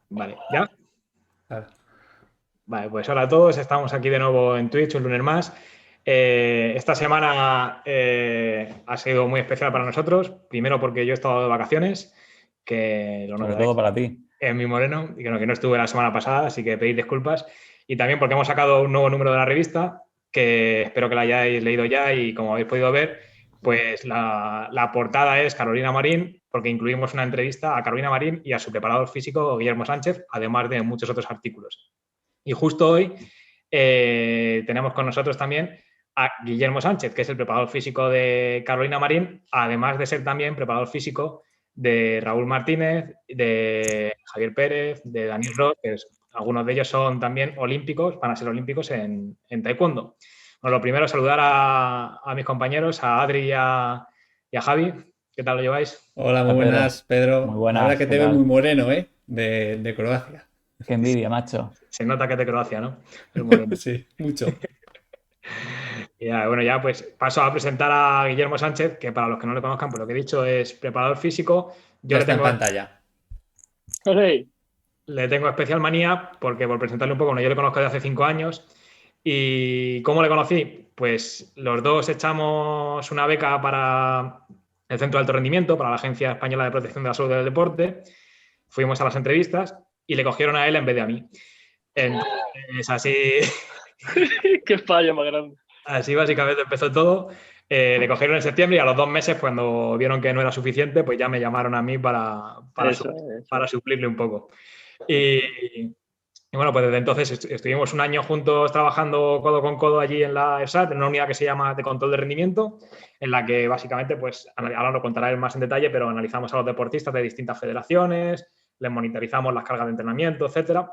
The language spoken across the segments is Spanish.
Vale, ¿ya? Claro. Vale, pues hola a todos, estamos aquí de nuevo en Twitch un lunes más. Esta semana ha sido muy especial para nosotros, primero porque yo he estado de vacaciones, que lo Sobre notaréis todo para ti. en mi moreno, y que no estuve la semana pasada, así que pedir disculpas. Y también porque hemos sacado un nuevo número de la revista, que espero que la hayáis leído ya y como habéis podido ver, pues la portada es Carolina Marín, porque incluimos una entrevista a Carolina Marín y a su preparador físico, Guillermo Sánchez, además de muchos otros artículos. Y justo hoy tenemos con nosotros también a Guillermo Sánchez, que es el preparador físico de Carolina Marín, además de ser también preparador físico de Raúl Martínez, de Javier Pérez, de Daniel Roth, algunos de ellos son también olímpicos, van a ser olímpicos en taekwondo. Bueno, lo primero es saludar a mis compañeros, a Adri y a Javi. ¿Qué tal lo lleváis? Hola, muy Hola Pedro, buenas, muy Pedro. La verdad buenas, que ¿qué te veo muy tal? moreno, ¿eh? De Croacia. Qué envidia, macho. Se nota que es de Croacia, ¿no? El moreno. Sí, mucho. Ya, bueno, ya pues paso a presentar a Guillermo Sánchez, que para los que no le conozcan, por lo que he dicho, es preparador físico. Yo Ya está en pantalla. le tengo especial manía porque, por presentarle un poco, bueno, yo le conozco desde hace 5 años. ¿Y cómo le conocí? Pues los dos echamos una beca para el Centro de Alto Rendimiento, para la Agencia Española de Protección de la Salud del Deporte. Fuimos a las entrevistas y le cogieron a él en vez de a mí. Entonces, así, Qué fallo más grande. Así básicamente empezó todo. Le cogieron en septiembre y a los 2 meses, cuando vieron que no era suficiente, pues ya me llamaron a mí Eso, eso. para suplirle un poco. Y, y bueno, pues desde entonces estuvimos un año juntos trabajando codo con codo allí en la ESAT, en una unidad que se llama de control de rendimiento, en la que básicamente, pues ahora lo contará él más en detalle, pero analizamos a los deportistas de distintas federaciones, les monitorizamos las cargas de entrenamiento, etcétera.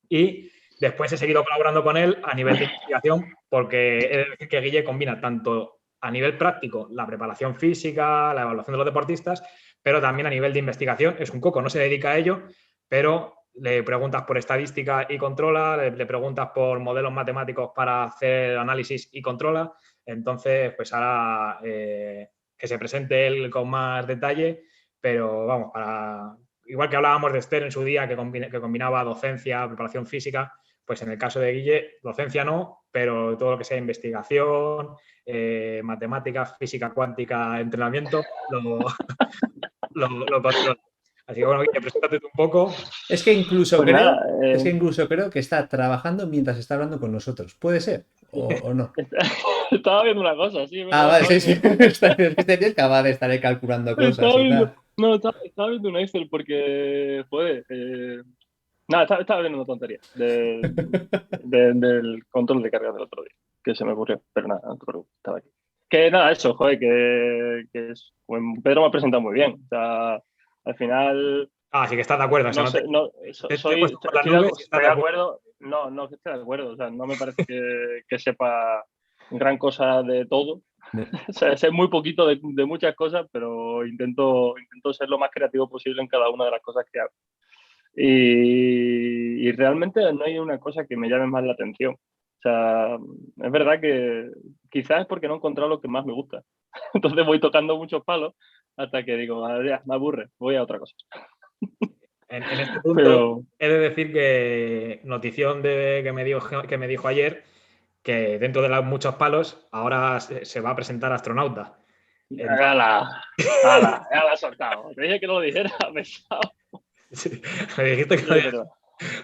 Y después he seguido colaborando con él a nivel de investigación, porque he de decir que Guille combina tanto a nivel práctico la preparación física, la evaluación de los deportistas, pero también a nivel de investigación. Es un coco, no se dedica a ello, pero le preguntas por estadística y controla, le preguntas por modelos matemáticos para hacer análisis y controla. Entonces, pues ahora que se presente él con más detalle, pero vamos, igual que hablábamos de Esther en su día, que combinaba docencia, preparación física, pues en el caso de Guille, docencia no, pero todo lo que sea investigación, matemáticas, física cuántica, entrenamiento, lo controla. Así que bueno, Guille, preséntate tú un poco. Es que incluso Pues creo, nada, es que incluso creo que está trabajando mientras está hablando con nosotros. ¿Puede ser? ¿O no? estaba viendo una cosa, sí, es Ah, verdad, vale, estaba sí, viendo sí. una cosa. Es que este tío es capaz de estar ahí calculando cosas Estaba y viendo, tal. no, estaba viendo un Excel porque, joder, nada, estaba viendo una tontería del control de carga del otro día, que se me ocurrió, pero nada, no te preocupes, estaba aquí. Que nada, eso, joder, pues, Pedro me ha presentado muy bien, o sea, al final. Así que estás de acuerdo, o sea, No no sé, no, te he puesto por las estoy nubes y estás estoy de de acuerdo. acuerdo, no que esté de acuerdo, o sea, no me parece que sepa gran cosa de todo, De- o sea, sé muy poquito de muchas cosas, pero intento ser lo más creativo posible en cada una de las cosas que hago. Y realmente no hay una cosa que me llame más la atención. O sea, es verdad que quizás es porque no he encontrado lo que más me gusta. Entonces voy tocando muchos palos hasta que digo, "Ah, ya, me aburre, voy a otra cosa". En este punto, Pero, he de decir que notición que me dijo ayer que dentro de los muchos palos ahora se va a presentar astronauta. Entonces, ya la has soltado. Te dije que no lo dijera, pesado. sí, me dijiste que Sí, pero.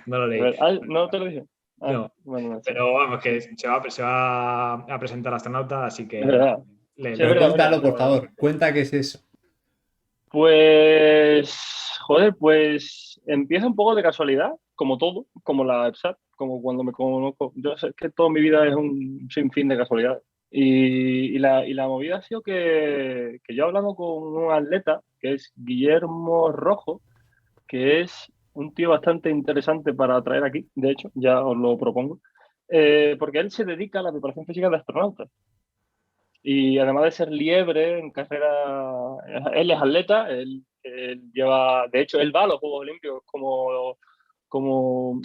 no lo leí. ¿No te lo dije? Ah, No, bueno, no sé. pero vamos, que se va a presentar astronauta, así Es que verdad. Sí, es le Pero verdad, doy es verdad. cuéntalo, por favor. Cuenta qué es eso. Pues, joder, pues empieza un poco de casualidad, como todo, como la EPSAT, como cuando me conozco. Yo sé que toda mi vida es un sinfín de casualidades. Y la movida ha sido que yo hablando con un atleta, que es Guillermo Rojo, que es un tío bastante interesante para traer aquí, de hecho, ya os lo propongo, porque él se dedica a la preparación física de astronautas. Y además de ser liebre en carrera, él es atleta, él lleva, de hecho, él va a los Juegos Olímpicos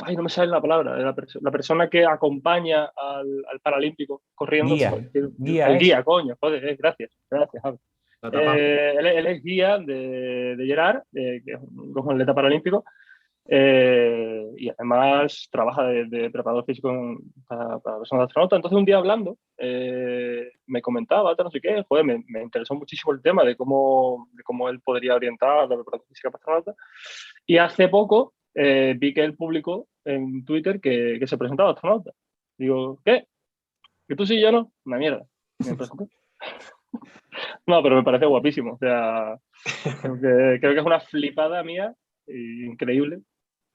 ay, no me sale la palabra, la persona que acompaña al Paralímpico corriendo, Guía, joder, guía el es. guía, coño, joder, gracias, Javi. la tapamos. Él es guía de Gerard, que es un atleta paralímpico, Y además trabaja de preparador físico para personas astronautas. Entonces un día hablando me comentaba, no sé qué, joder, me interesó muchísimo el tema de cómo él podría orientar la preparación física para astronautas. Y hace poco vi que él publicó en Twitter que se presentaba astronauta. Digo, ¿qué? ¿Que tú sí y yo no? Una mierda. Me presentó. No, pero me parece guapísimo. O sea, creo que es una flipada mía increíble,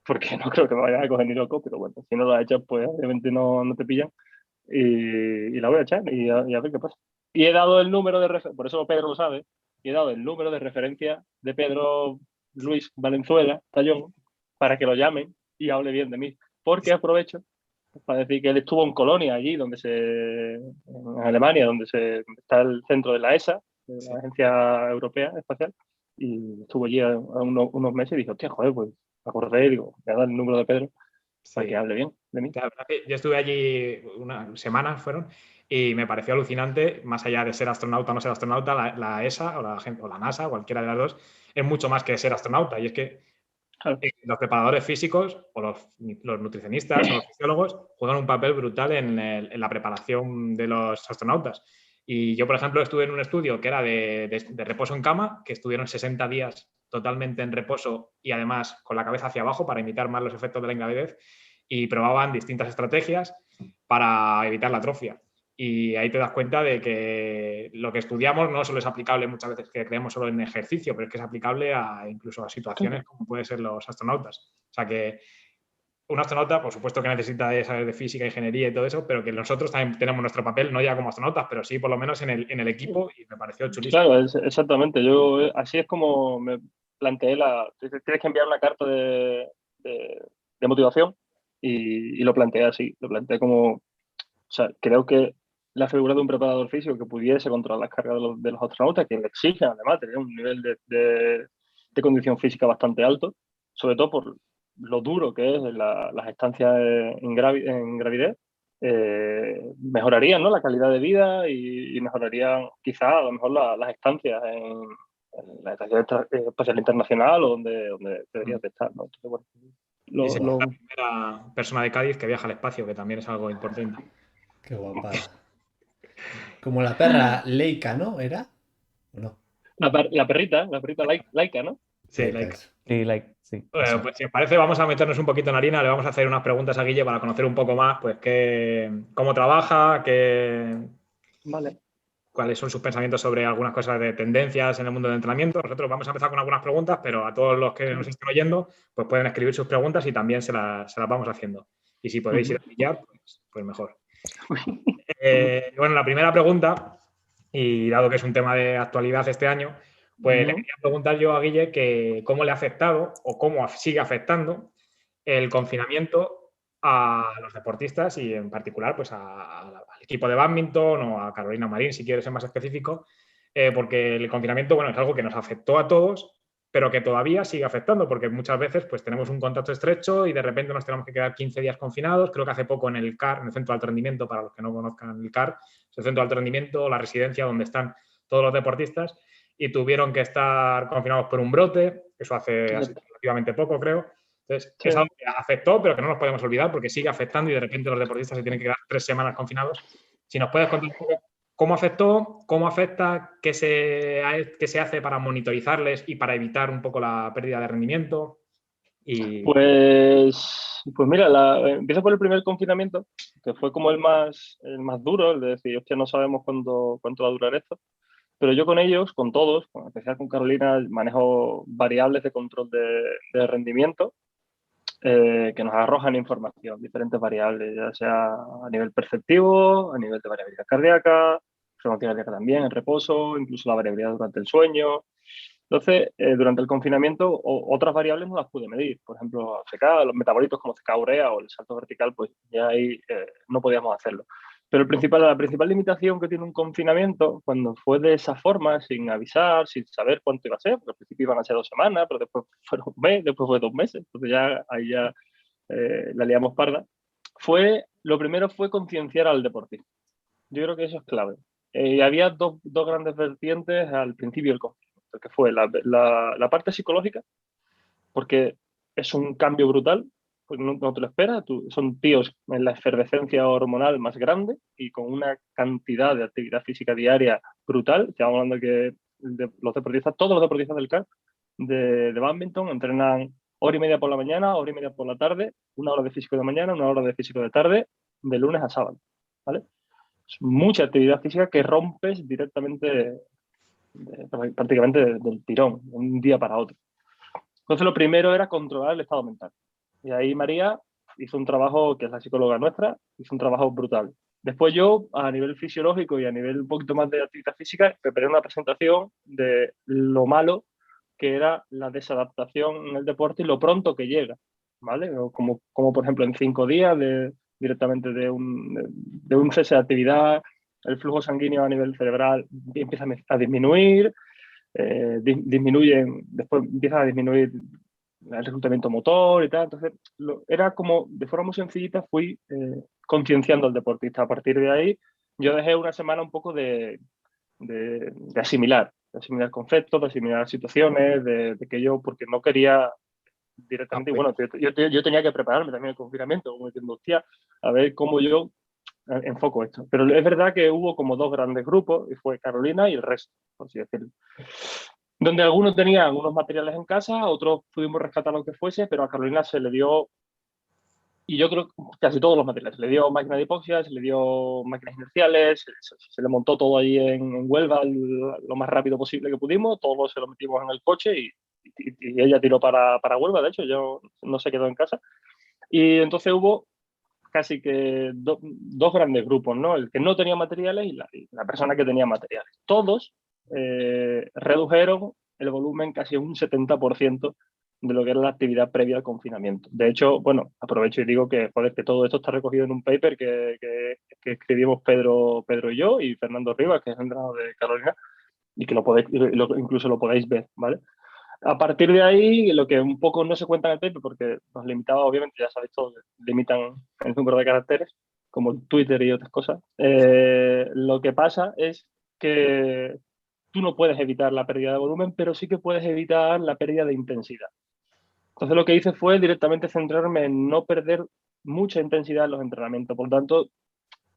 porque no creo que me vayan a coger ni loco, pero bueno, si no lo has hecho, pues obviamente no te pillan. Y la voy a echar y a ver qué pasa. Y he dado el número de referencia, por eso Pedro lo sabe, y he dado el número de referencia de Pedro Luis Valenzuela, Tallón, para que lo llamen y hable bien de mí. Porque aprovecho para decir que él estuvo en Colonia, allí, en Alemania, donde está el centro de la ESA, de la Agencia Europea Espacial, y estuvo allí unos meses y dije, hostia, joder, pues me acordé y digo, voy a dar el número de Pedro para que hable bien de mí. La verdad que yo estuve allí unas semanas, fueron, y me pareció alucinante, más allá de ser astronauta o no ser astronauta, la ESA o la NASA, cualquiera de las dos, es mucho más que ser astronauta. Y es que Claro. los preparadores físicos o los nutricionistas o los fisiólogos juegan un papel brutal en la preparación de los astronautas. Y yo, por ejemplo, estuve en un estudio que era de reposo en cama, que estuvieron 60 días totalmente en reposo y además con la cabeza hacia abajo para imitar más los efectos de la ingravidez, y probaban distintas estrategias para evitar la atrofia. Y ahí te das cuenta de que lo que estudiamos no solo es aplicable muchas veces que creemos solo en ejercicio, pero es que es aplicable incluso a situaciones como pueden ser los astronautas. O sea que un astronauta, por supuesto que necesita saber de física, ingeniería y todo eso, pero que nosotros también tenemos nuestro papel, no ya como astronautas, pero sí por lo menos en el equipo, y me pareció chulísimo. Claro, exactamente. Así es como me planteé tienes que enviar una carta de motivación y lo planteé así. Lo planteé como, o sea, creo que la figura de un preparador físico que pudiese controlar las cargas de los astronautas, que le exigen además tener un nivel de condición física bastante alto, sobre todo por lo duro que es las estancias en gravidez, mejorarían, ¿no?, la calidad de vida y mejorarían quizá a lo mejor las estancias en la Estación Espacial Internacional o donde deberías de estar, ¿no? Entonces, bueno, Y será la primera persona de Cádiz que viaja al espacio, que también es algo importante. Qué guapada. Como la perra Leica, ¿no? ¿Era? ¿O no? la perrita Laika, ¿no? Sí, Leica, like. eso. Sí, like, sí. Bueno, pues si os parece, vamos a meternos un poquito en harina, le vamos a hacer unas preguntas a Guille para conocer un poco más, pues, cómo trabaja, Vale. cuáles son sus pensamientos sobre algunas cosas de tendencias en el mundo del entrenamiento. Nosotros vamos a empezar con algunas preguntas, pero a todos los que nos estén oyendo, pues pueden escribir sus preguntas y también se las vamos haciendo. Y si podéis ir a pillar, pues mejor. Bueno, la primera pregunta, y dado que es un tema de actualidad este año, pues le quería preguntar yo a Guille que cómo le ha afectado o cómo sigue afectando el confinamiento a los deportistas y en particular pues al equipo de bádminton o a Carolina Marín, si quieres ser más específico, porque el confinamiento, bueno, es algo que nos afectó a todos, pero que todavía sigue afectando, porque muchas veces pues tenemos un contacto estrecho y de repente nos tenemos que quedar 15 días confinados. Creo que hace poco en el CAR, en el Centro de Alto Rendimiento, para los que no conozcan el CAR, es el Centro de Alto Rendimiento, la residencia donde están todos los deportistas, y tuvieron que estar confinados por un brote, eso hace relativamente poco, creo. Entonces, es algo que afectó, pero que no nos podemos olvidar porque sigue afectando y de repente los deportistas se tienen que quedar 3 semanas confinados. Si nos puedes contar un poco cómo afectó, cómo afecta, qué se hace para monitorizarles y para evitar un poco la pérdida de rendimiento. Pues mira, empiezo por el primer confinamiento, que fue como el más duro, el de decir, hostia, no sabemos cuánto va a durar esto. Pero yo con ellos, con todos, en especial con Carolina, manejo variables de control de rendimiento que nos arrojan información, diferentes variables, ya sea a nivel perceptivo, a nivel de variabilidad cardíaca, frecuencia cardíaca también, el reposo, incluso la variabilidad durante el sueño. Entonces, durante el confinamiento, otras variables no las pude medir. Por ejemplo, ACK, los metabolitos como CK-urea o el salto vertical, pues ya ahí no podíamos hacerlo. Pero la principal limitación que tiene un confinamiento, cuando fue de esa forma, sin avisar, sin saber cuánto iba a ser, porque al principio iban a ser 2 semanas, pero después fueron un mes, después fue 2 meses, entonces ahí la liamos parda, lo primero fue concienciar al deportista. Yo creo que eso es clave. Había dos grandes vertientes al principio del confinamiento, que fue la parte psicológica, porque es un cambio brutal, pues no te lo esperas. Son tíos en la efervescencia hormonal más grande y con una cantidad de actividad física diaria brutal. Estamos hablando que todos los deportistas del CAR de bádminton entrenan hora y media por la mañana, hora y media por la tarde, 1 hora de físico de mañana, 1 hora de físico de tarde, de lunes a sábado, ¿vale? Es mucha actividad física que rompes directamente, prácticamente del tirón, de un día para otro. Entonces, lo primero era controlar el estado mental. Y ahí María hizo un trabajo, que es la psicóloga nuestra, hizo un trabajo brutal. Después yo, a nivel fisiológico y a nivel un poquito más de actividad física, preparé una presentación de lo malo que era la desadaptación en el deporte y lo pronto que llega, ¿vale? Como por ejemplo en 5 días directamente de un cese de actividad, el flujo sanguíneo a nivel cerebral empieza a disminuir, después empieza a disminuir el reclutamiento motor y tal. Entonces, era como, de forma muy sencillita, fui concienciando al deportista. A partir de ahí, yo dejé una semana un poco de asimilar conceptos, de asimilar situaciones, de que yo, porque no quería directamente, y bueno, yo tenía que prepararme también el confinamiento, como diciendo, hostia, a ver cómo yo enfoco esto. Pero es verdad que hubo como 2 grandes grupos, y fue Carolina y el resto, por así decirlo. Donde algunos tenían unos materiales en casa, otros pudimos rescatar lo que fuese, pero a Carolina se le dio, y yo creo que casi todos los materiales, se le dio máquina de hipoxia, se le dio máquinas inerciales, se le montó todo ahí en Huelva lo más rápido posible que pudimos, todos se lo metimos en el coche y ella tiró para Huelva, de hecho, yo no se quedó en casa. Y entonces hubo casi que 2 grandes grupos, ¿no? El que no tenía materiales y la persona que tenía materiales. Todos redujeron el volumen casi un 70% de lo que era la actividad previa al confinamiento. De hecho, bueno, aprovecho y digo que, joder, que todo esto está recogido en un paper que escribimos Pedro y yo y Fernando Rivas, que es el entrenador de Carolina, y que incluso lo podéis ver, ¿vale? A partir de ahí, lo que un poco no se cuenta en el paper, porque nos limitaba, obviamente, ya sabéis todos, limitan el número de caracteres, como Twitter y otras cosas. Lo que pasa es que tú no puedes evitar la pérdida de volumen, pero sí que puedes evitar la pérdida de intensidad. Entonces, lo que hice fue directamente centrarme en no perder mucha intensidad en los entrenamientos. Por tanto,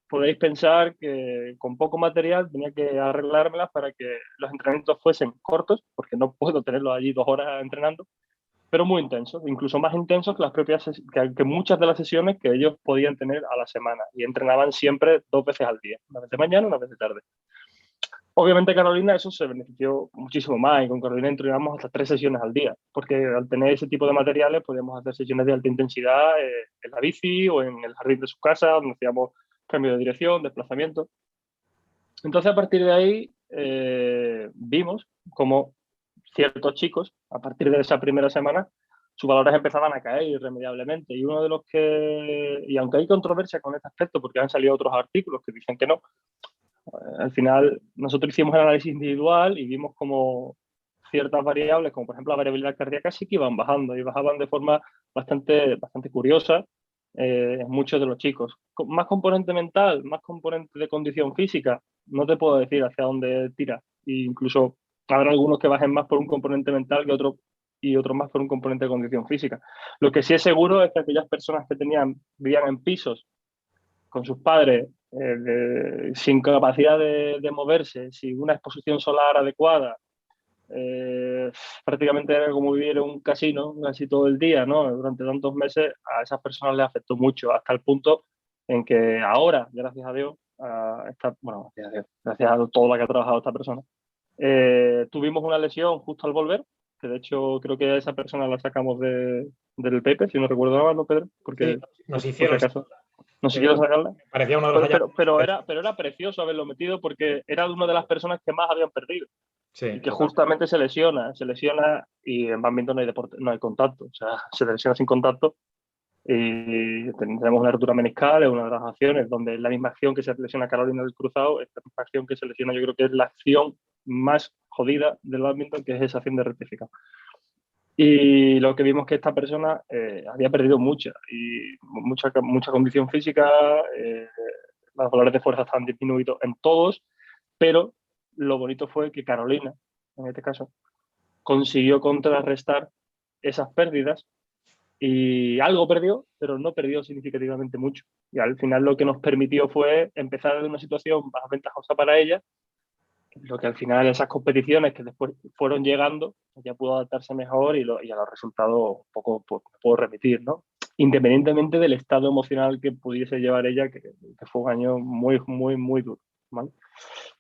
podéis pensar que con poco material tenía que arreglármelas para que los entrenamientos fuesen cortos, porque no puedo tenerlos allí 2 horas entrenando, pero muy intensos, incluso más intensos que las propias que muchas de las sesiones que ellos podían tener a la semana, y entrenaban siempre 2 veces al día, una vez de mañana, una vez de tarde. Obviamente Carolina eso se benefició muchísimo más, y con Carolina entrenamos hasta 3 sesiones al día, porque al tener ese tipo de materiales podíamos hacer sesiones de alta intensidad en la bici o en el jardín de su casa, donde hacíamos cambio de dirección, desplazamiento. Entonces, a partir de ahí, vimos como ciertos chicos, a partir de esa primera semana, sus valores empezaban a caer irremediablemente. Y uno de los que, y aunque hay controversia con este aspecto, porque han salido otros artículos que dicen que no, al final nosotros hicimos el análisis individual y vimos como ciertas variables, como por ejemplo la variabilidad cardíaca, sí que iban bajando y bajaban de forma bastante curiosa muchos de los chicos. Más componente mental, más componente de condición física, no te puedo decir hacia dónde tira. E incluso habrá algunos que bajen más por un componente mental que otros y otros más por un componente de condición física. Lo que sí es seguro es que aquellas personas que vivían en pisos con sus padres, sin capacidad de moverse, sin una exposición solar adecuada, prácticamente era como vivir en un casino casi todo el día, ¿no? Durante tantos meses a esas personas les afectó mucho, hasta el punto en que ahora, gracias a Dios, gracias a todo lo que ha trabajado esta persona, tuvimos una lesión justo al volver, que de hecho creo que a esa persona la sacamos del paper, si no recuerdo mal, ¿no, Pedro? Porque sí, nos hicieron no sé quiero sacarla. Parecía uno de los pero era precioso haberlo metido porque era una de las personas que más habían perdido. Sí, y que justamente se lesiona y en bádminton no hay deporte, no hay contacto, o sea, se lesiona sin contacto y tenemos una rotura meniscal, es una de las acciones donde la misma acción que se lesiona Carolina del cruzado es la misma acción que se lesiona, yo creo que es la acción más jodida del bádminton, que es esa acción de rectificar. Y lo que vimos que esta persona había perdido mucha condición física, los valores de fuerza están disminuidos en todos, pero lo bonito fue que Carolina, en este caso, consiguió contrarrestar esas pérdidas Y algo perdió, pero no perdió significativamente mucho. Y al final lo que nos permitió fue empezar de una situación más ventajosa para ella, lo que al final esas competiciones que después fueron llegando, ya pudo adaptarse mejor y a los resultados un poco pues, puedo remitir, ¿no? Independientemente del estado emocional que pudiese llevar ella, que fue un año muy, muy, muy duro, ¿vale?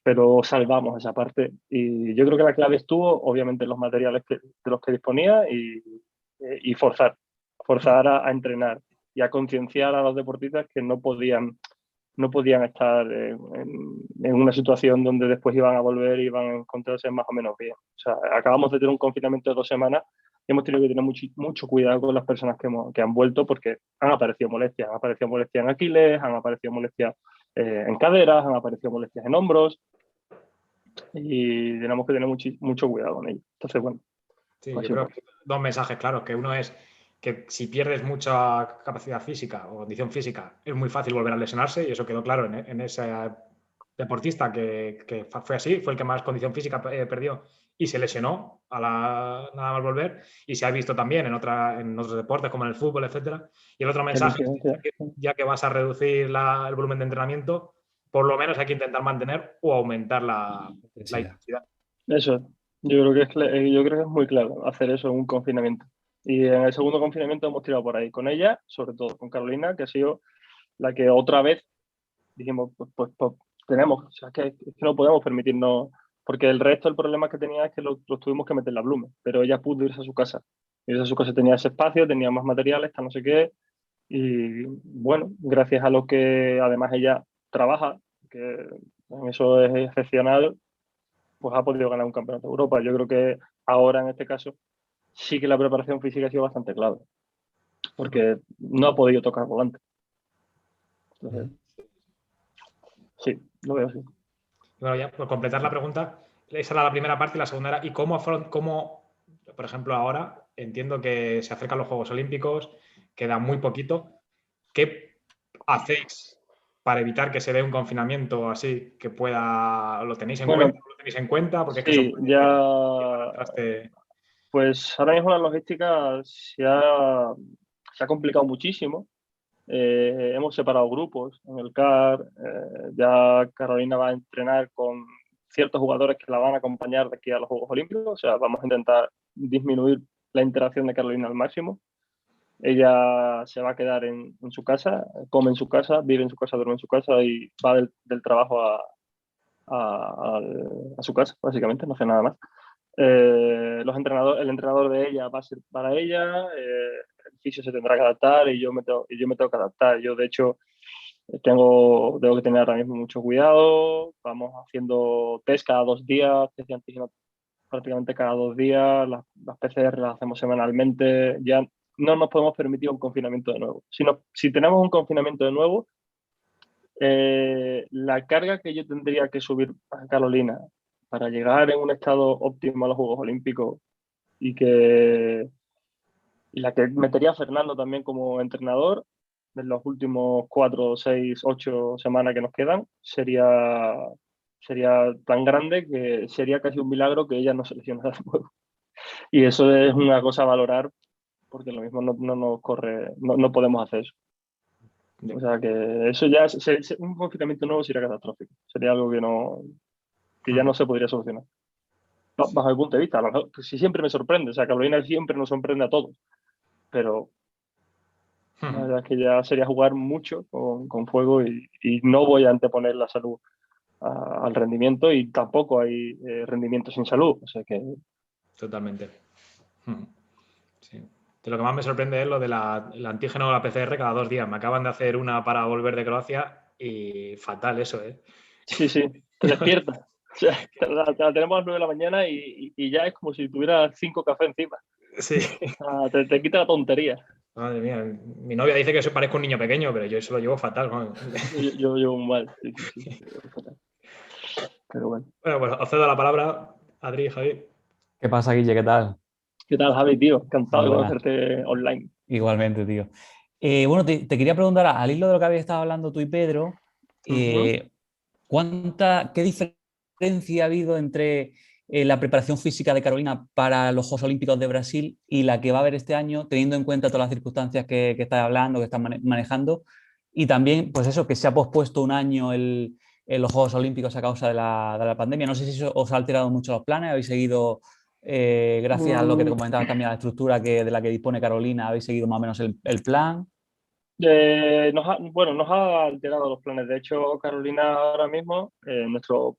Pero salvamos esa parte y yo creo que la clave estuvo, obviamente, en los materiales de los que disponía y forzar a entrenar y a concienciar a los deportistas que no podían estar en una situación donde después iban a volver y iban a encontrarse más o menos bien. O sea, acabamos de tener un confinamiento de 2 semanas y hemos tenido que tener mucho cuidado con las personas que han vuelto porque han aparecido molestias en Aquiles, han aparecido molestias en caderas, han aparecido molestias en hombros y tenemos que tener mucho cuidado con ello. Entonces, bueno. Sí, pues yo creo que dos mensajes claros, que uno es que si pierdes mucha capacidad física o condición física, es muy fácil volver a lesionarse y eso quedó claro en ese deportista que fue así, fue el que más condición física perdió y se lesionó nada más volver y se ha visto también en otros deportes como en el fútbol, etcétera. Y el otro mensaje es que ya que vas a reducir el volumen de entrenamiento, por lo menos hay que intentar mantener o aumentar la intensidad. Eso, yo creo que es muy claro hacer eso en un confinamiento. Y en el segundo confinamiento hemos tirado por ahí con ella, sobre todo con Carolina, que ha sido la que otra vez dijimos, pues tenemos, o sea, es que no podemos permitirnos, porque el resto del problema que tenía es que los tuvimos que meter en la Blume, pero ella pudo irse a su casa. Irse a su casa tenía ese espacio, tenía más materiales, no sé qué, y bueno, gracias a lo que además ella trabaja, que en eso es excepcional, pues ha podido ganar un campeonato de Europa. Yo creo que ahora en este caso sí que la preparación física ha sido bastante clave, porque no ha podido tocar volante. Entonces, sí, lo veo así. Bueno, ya por completar la pregunta, esa era la primera parte y la segunda era, ¿y cómo, por ejemplo, ahora entiendo que se acercan los Juegos Olímpicos, queda muy poquito, ¿qué hacéis para evitar que se dé un confinamiento así, que ¿lo tenéis en cuenta? ¿Lo tenéis en cuenta? Porque sí, es que eso ya... Pues ahora mismo la logística se ha complicado muchísimo. Hemos separado grupos en el CAR. Ya Carolina va a entrenar con ciertos jugadores que la van a acompañar de aquí a los Juegos Olímpicos. O sea, vamos a intentar disminuir la interacción de Carolina al máximo. Ella se va a quedar en su casa, come en su casa, vive en su casa, duerme en su casa y va del trabajo a su casa, básicamente, no hace nada más. El entrenador de ella va a ser para ella, el fisio se tendrá que adaptar y yo me tengo que adaptar. Yo, de hecho, tengo que tener ahora mismo mucho cuidado. Vamos haciendo test cada 2 días, test de antígeno prácticamente cada 2 días. Las PCR las hacemos semanalmente. Ya no nos podemos permitir un confinamiento de nuevo. Si tenemos un confinamiento de nuevo, la carga que yo tendría que subir a Carolina para llegar en un estado óptimo a los Juegos Olímpicos y la que metería a Fernando también como entrenador en los últimos 4, 6, 8 semanas que nos quedan sería tan grande que sería casi un milagro que ella no se lesionara de nuevo. Y eso es una cosa a valorar porque lo mismo no nos corre, no podemos hacer eso. O sea que eso ya, un confinamiento nuevo sería catastrófico. Sería algo que ya no se podría solucionar. Bajo mi punto de vista, a lo mejor, sí siempre me sorprende. O sea, Carolina siempre nos sorprende a todos. Pero la verdad es que ya sería jugar mucho con fuego y no voy a anteponer la salud al rendimiento y tampoco hay rendimiento sin salud. O sea que... Totalmente. Sí. De lo que más me sorprende es lo del antígeno o la PCR cada 2 días. Me acaban de hacer una para volver de Croacia y fatal eso, ¿eh? Sí, te despiertas. O sea, la tenemos a las 9 de la mañana y ya es como si tuvieras 5 cafés encima. Sí. Te quita la tontería. Madre mía, mi novia dice que parezco un niño pequeño, pero yo eso lo llevo fatal. ¿No? Yo llevo mal, sí, fatal. Pero bueno. Bueno, pues os cedo la palabra, Adri y Javi. ¿Qué pasa, Guille? ¿Qué tal? ¿Qué tal, Javi, tío? Encantado de Buenas. conocerte online. Igualmente, tío. Bueno, te quería preguntar, al hilo de lo que habéis estado hablando tú y Pedro, ¿qué diferencia ha habido entre la preparación física de Carolina para los Juegos Olímpicos de Brasil y la que va a haber este año, teniendo en cuenta todas las circunstancias que estás hablando, que estás manejando, y también, pues eso, que se ha pospuesto un año los Juegos Olímpicos a causa de la pandemia. No sé si eso os ha alterado mucho los planes, habéis seguido, gracias a lo que te Mm, comentabas también, a la estructura de la que dispone Carolina, habéis seguido más o menos el plan. bueno, nos ha alterado los planes. De hecho, Carolina ahora mismo, nuestro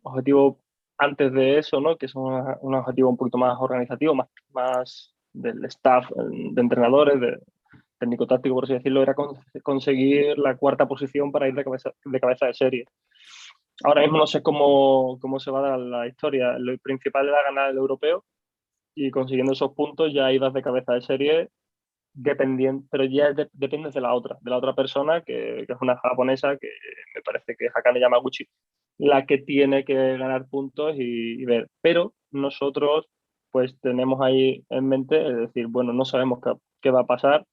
objetivo antes de eso, ¿no? Que es un objetivo un poquito más organizativo, más del staff, de entrenadores, de técnico-táctico, por así decirlo, era conseguir la cuarta posición para ir de cabeza de serie. Ahora mismo no sé cómo se va a dar la historia. Lo principal era ganar el europeo y consiguiendo esos puntos ya ibas de cabeza de serie dependiendo, pero ya dependes de la otra persona, que es una japonesa, que me parece que es Akane Yamaguchi, la que tiene que ganar puntos y ver. Pero nosotros pues tenemos ahí en mente, es decir, bueno, no sabemos qué va a pasar,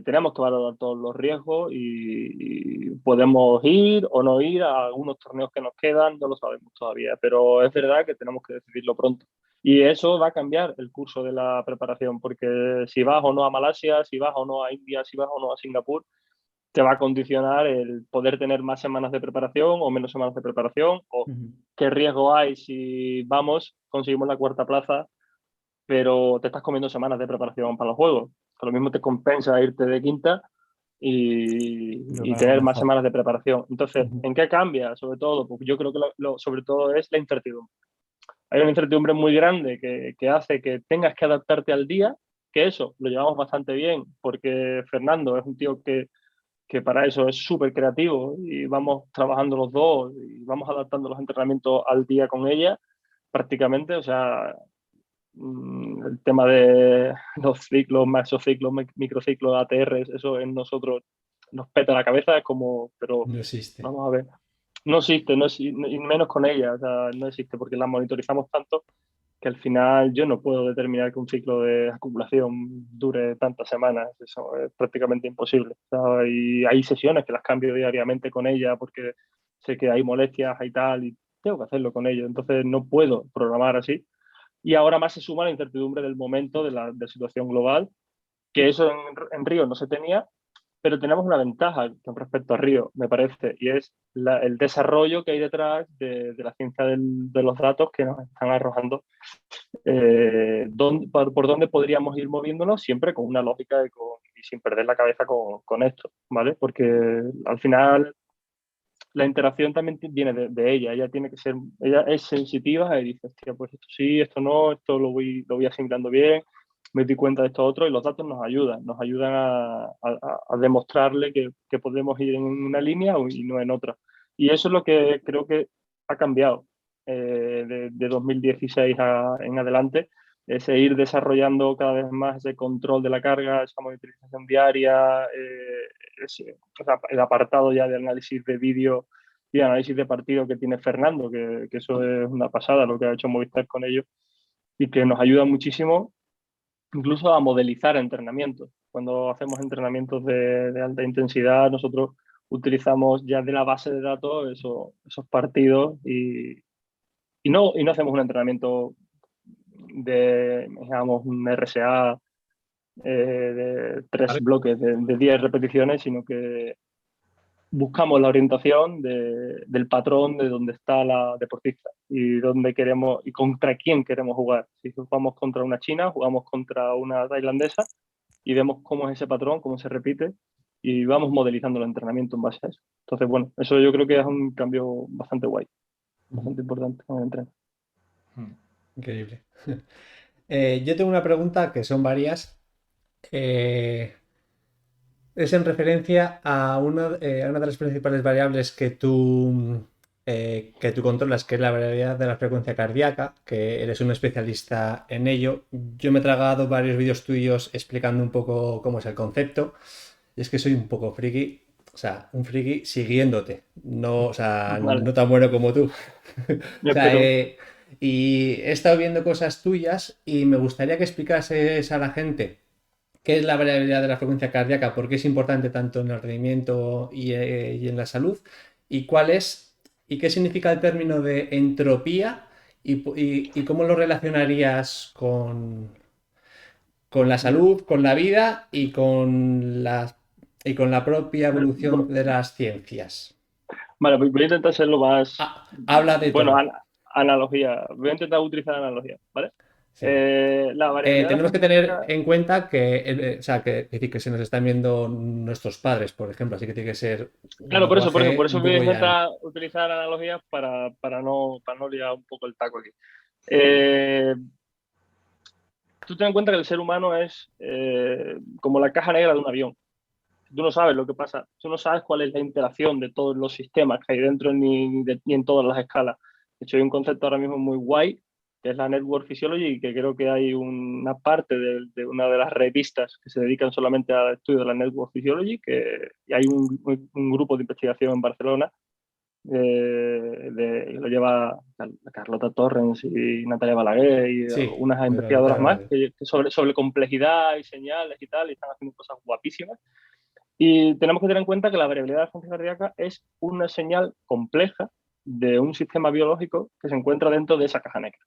tenemos que valorar todos los riesgos y podemos ir o no ir a algunos torneos que nos quedan, no lo sabemos todavía, pero es verdad que tenemos que decidirlo pronto. Y eso va a cambiar el curso de la preparación, porque si vas o no a Malasia, si vas o no a India, si vas o no a Singapur, te va a condicionar el poder tener más semanas de preparación o menos semanas de preparación, o qué riesgo hay si vamos, conseguimos la cuarta plaza, pero te estás comiendo semanas de preparación para los juegos. A lo mismo te compensa irte de quinta y tener más semanas de preparación. Entonces, ¿en qué cambia? Sobre todo, porque yo creo que sobre todo es la incertidumbre. Hay una incertidumbre muy grande que hace que tengas que adaptarte al día, que eso lo llevamos bastante bien, porque Fernando es un tío que para eso es súper creativo y vamos trabajando los dos y vamos adaptando los entrenamientos al día con ella prácticamente. O sea, el tema de los ciclos, mesociclos, microciclos, ATRs, eso en nosotros nos peta la cabeza, es como, pero No existe. vamos a ver, no existe, y menos con ella, o sea, no existe porque la monitorizamos tanto que al final yo no puedo determinar que un ciclo de acumulación dure tantas semanas, eso es prácticamente imposible. O sea, y hay sesiones que las cambio diariamente con ella porque sé que hay molestias y tal, y tengo que hacerlo con ellos, entonces no puedo programar así. Y ahora más se suma la incertidumbre del momento, de la situación global, que eso en Río no se tenía, pero tenemos una ventaja con respecto a Río, me parece, y es el desarrollo que hay detrás de la ciencia de los datos que nos están arrojando, por dónde podríamos ir moviéndonos siempre con una lógica y sin perder la cabeza con esto, ¿vale? Porque al final la interacción también viene de ella tiene que ser, ella es sensitiva y dice, hostia, pues esto sí, esto no, esto lo voy asimilando bien, me di cuenta de esto otro, y los datos nos ayudan a demostrarle que podemos ir en una línea y no en otra. Y eso es lo que creo que ha cambiado de 2016 en adelante, ese ir desarrollando cada vez más ese control de la carga, esa monitorización diaria, el apartado ya de análisis de vídeo y análisis de partido que tiene Fernando, que eso es una pasada lo que ha hecho Movistar con ellos y que nos ayuda muchísimo incluso a modelizar entrenamientos. Cuando hacemos entrenamientos de alta intensidad, nosotros utilizamos ya de la base de datos esos partidos y no hacemos un entrenamiento digamos, un RSA de 3 bloques de 10 repeticiones, sino que buscamos la orientación del patrón de dónde está la deportista y dónde queremos y contra quién queremos jugar. Si jugamos contra una china, jugamos contra una tailandesa y vemos cómo es ese patrón, cómo se repite y vamos modelizando el entrenamiento en base a eso. Entonces, bueno, eso yo creo que es un cambio bastante guay, bastante importante en el entreno. Increíble. Yo tengo una pregunta que son varias. Es en referencia a una de las principales variables que tú controlas, que es la variabilidad de la frecuencia cardíaca, que eres un especialista en ello. Yo me he tragado varios vídeos tuyos explicando un poco cómo es el concepto. Y es que soy un poco friki, o sea, un friki siguiéndote, no, o sea, Vale. no tan bueno como tú. Yo O sea, espero. y he estado viendo cosas tuyas y me gustaría que explicases a la gente qué es la variabilidad de la frecuencia cardíaca, por qué es importante tanto en el rendimiento y en la salud, y cuál es y qué significa el término de entropía ¿Y cómo lo relacionarías con la salud, con la vida y con la propia evolución de las ciencias? Vale, voy a intentar ser lo más, Habla de bueno, todo. analogía. Voy a intentar utilizar analogía, ¿vale? Sí. La variabilidad de la Tenemos que función tener cardíaca. en cuenta que, o sea, que, es decir, que se nos están viendo nuestros padres, por ejemplo, así que tiene que ser un Claro, por lenguaje eso un voy a poco llano. intentar utilizar analogías para no liar un poco el taco aquí. Eh, Tú ten en cuenta que el ser humano es como la caja negra de un avión. Tú no sabes lo que pasa, tú no sabes cuál es la interacción de todos los sistemas que hay dentro ni en todas las escalas. De hecho, hay un concepto ahora mismo muy guay, que es la Network Physiology, y que creo que hay una parte de una de las revistas que se dedican solamente al estudio de la Network Physiology, y hay un grupo de investigación en Barcelona, lo lleva Carlota Torrens y Natalia Balaguer y Sí, unas muy bien, investigadoras más, que sobre complejidad y señales y tal, y están haciendo cosas guapísimas. Y tenemos que tener en cuenta que la variabilidad de la función cardíaca es una señal compleja de un sistema biológico que se encuentra dentro de esa caja negra.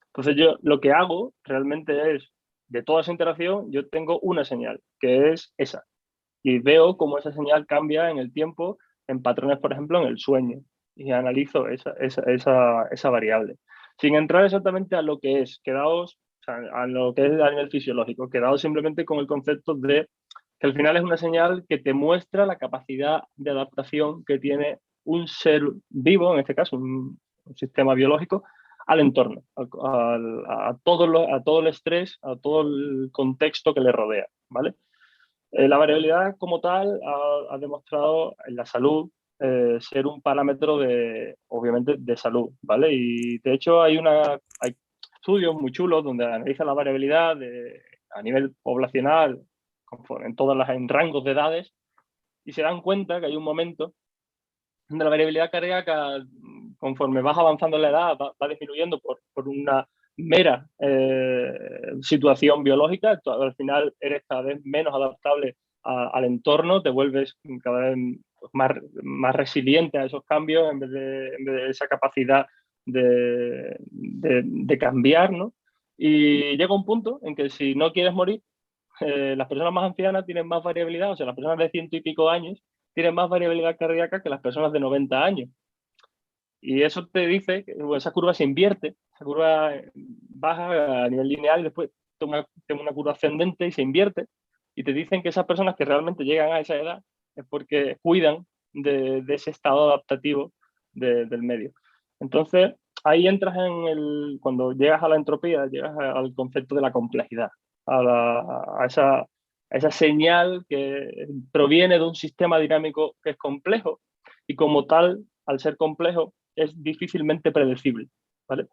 Entonces yo lo que hago realmente es, de toda esa interacción, yo tengo una señal, que es esa. Y veo cómo esa señal cambia en el tiempo, en patrones, por ejemplo, en el sueño. Y analizo esa variable. Sin entrar exactamente a lo que es, quedaos, o sea, a lo que es a nivel fisiológico, quedaos simplemente con el concepto de que al final es una señal que te muestra la capacidad de adaptación que tiene un ser vivo, en este caso un sistema biológico, al entorno, a todo el estrés, a todo el contexto que le rodea, ¿vale? La variabilidad como tal ha demostrado en la salud ser un parámetro obviamente, de salud, ¿vale? Y de hecho hay estudios muy chulos donde analizan la variabilidad a nivel poblacional en rangos de edades y se dan cuenta que hay un momento donde la variabilidad cardíaca, conforme vas avanzando en la edad, va disminuyendo por una mera situación biológica. Tú, al final eres cada vez menos adaptable al entorno, te vuelves cada vez más resiliente a esos cambios en vez de esa capacidad de cambiar, ¿no? Y llega un punto en que si no quieres morir, las personas más ancianas tienen más variabilidad, o sea, las personas de 100 y pico años tienen más variabilidad cardíaca que las personas de 90 años. Y eso te dice que esa curva se invierte, esa curva baja a nivel lineal y después toma una curva ascendente y se invierte. Y te dicen que esas personas que realmente llegan a esa edad es porque cuidan de ese estado adaptativo del medio. Entonces, ahí entras cuando llegas a la entropía, llegas al concepto de la complejidad, a esa señal que proviene de un sistema dinámico que es complejo y como tal, al ser complejo, es difícilmente predecible, ¿vale?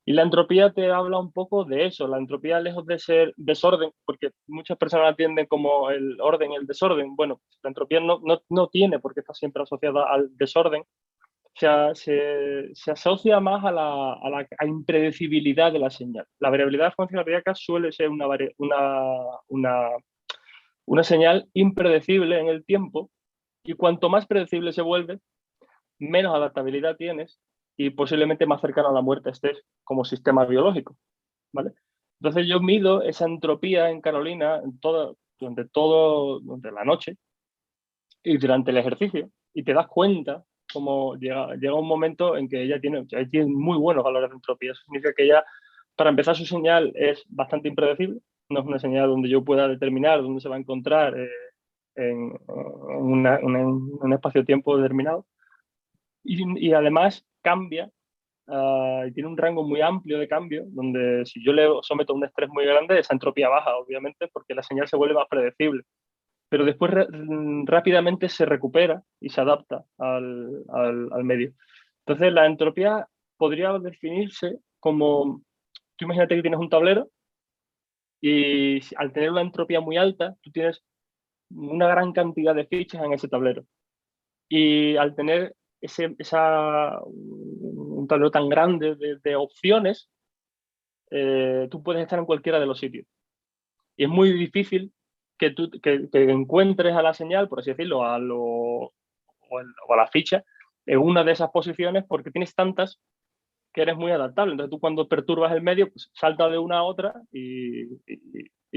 Y la entropía te habla un poco de eso. La entropía, lejos de ser desorden, porque muchas personas la entienden como el orden y el desorden. Bueno, la entropía no tiene por qué estar siempre asociada al desorden. O sea, se asocia más a la impredecibilidad de la señal. La variabilidad de función cardíaca suele ser una señal impredecible en el tiempo y cuanto más predecible se vuelve, menos adaptabilidad tienes y posiblemente más cercano a la muerte estés como sistema biológico, ¿vale? Entonces yo mido esa entropía en Carolina durante la noche y durante el ejercicio y te das cuenta como llega un momento en que ella tiene muy buenos valores de entropía. Eso significa que ella, para empezar, su señal es bastante impredecible, no es una señal donde yo pueda determinar dónde se va a encontrar en un espacio-tiempo determinado. Y además cambia y tiene un rango muy amplio de cambio, donde si yo le someto a un estrés muy grande, esa entropía baja, obviamente, porque la señal se vuelve más predecible. Pero después rápidamente se recupera y se adapta al medio. Entonces, la entropía podría definirse como, tú imagínate que tienes un tablero y al tener una entropía muy alta, tú tienes una gran cantidad de fichas en ese tablero. Y al tener un tablero tan grande de opciones, tú puedes estar en cualquiera de los sitios. Y es muy difícil que encuentres a la señal, por así decirlo, o a la ficha, en una de esas posiciones, porque tienes tantas que eres muy adaptable. Entonces tú cuando perturbas el medio, pues salta de una a otra y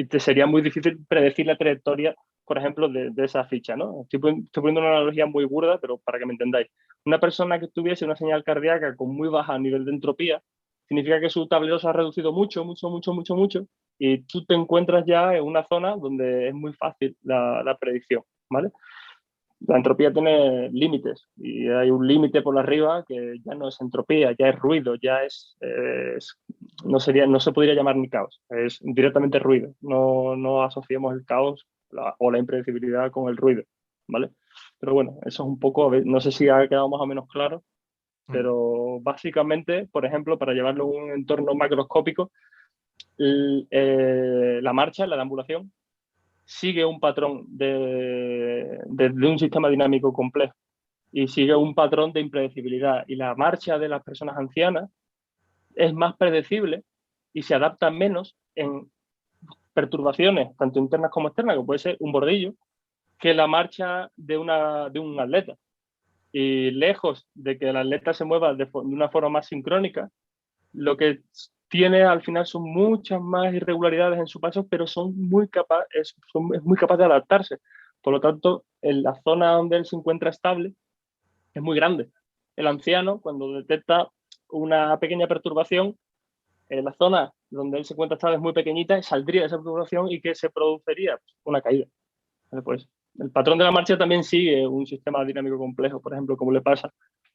te sería muy difícil predecir la trayectoria, por ejemplo, de esa ficha, ¿no? Estoy poniendo una analogía muy burda, pero para que me entendáis. Una persona que tuviese una señal cardíaca con muy baja nivel de entropía, significa que su tablero se ha reducido mucho, y tú te encuentras ya en una zona donde es muy fácil la predicción, ¿vale? La entropía tiene límites y hay un límite por arriba que ya no es entropía, ya es ruido, ya no se podría llamar ni caos, es directamente ruido. No asociemos el caos o la impredecibilidad con el ruido, ¿vale? Pero bueno, eso es un poco, no sé si ha quedado más o menos claro, pero básicamente, por ejemplo, para llevarlo a un entorno macroscópico, la marcha, la deambulación, sigue un patrón de un sistema dinámico complejo y sigue un patrón de impredecibilidad. Y la marcha de las personas ancianas es más predecible y se adapta menos en perturbaciones, tanto internas como externas, que puede ser un bordillo, que la marcha de un atleta. Y lejos de que el atleta se mueva de una forma más sincrónica, lo que tiene al final son muchas más irregularidades en su paso, pero es muy capaz de adaptarse. Por lo tanto, en la zona donde él se encuentra estable es muy grande. El anciano, cuando detecta una pequeña perturbación, en la zona donde él se encuentra estable es muy pequeñita, saldría esa perturbación y que se produciría una caída. Pues el patrón de la marcha también sigue un sistema dinámico complejo, por ejemplo, como le pasa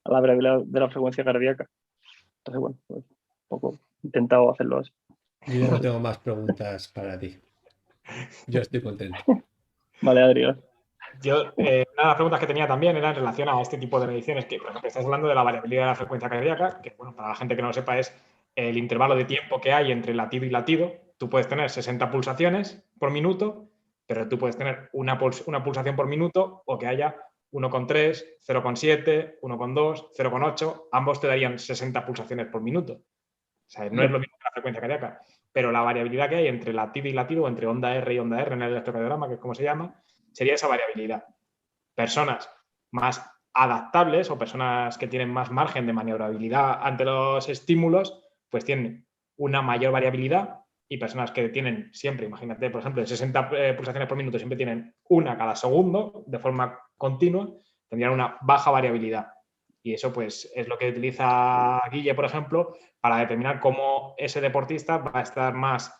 a la variabilidad de la frecuencia cardíaca. Entonces, bueno, pues un poco intentado hacerlo así. Yo ya no tengo más preguntas para ti. Yo estoy contento. Vale, Adrián. Yo, una de las preguntas que tenía también era en relación a este tipo de mediciones, que por ejemplo estás hablando de la variabilidad de la frecuencia cardíaca, que bueno, para la gente que no lo sepa es el intervalo de tiempo que hay entre latido y latido. Tú puedes tener 60 pulsaciones por minuto, pero tú puedes tener una pulsación por minuto o que haya 1,3, 0,7, 1,2, 0,8, ambos te darían 60 pulsaciones por minuto. O sea, no es lo mismo que la frecuencia cardíaca, pero la variabilidad que hay entre latido y latido, entre onda R y onda R en el electrocardiograma, que es como se llama, sería esa variabilidad. Personas más adaptables o personas que tienen más margen de maniobrabilidad ante los estímulos, pues tienen una mayor variabilidad, y personas que tienen siempre, imagínate, por ejemplo, de 60 pulsaciones por minuto, siempre tienen una cada segundo de forma continua, tendrían una baja variabilidad. Y eso pues es lo que utiliza Guille, por ejemplo, para determinar cómo ese deportista va a estar más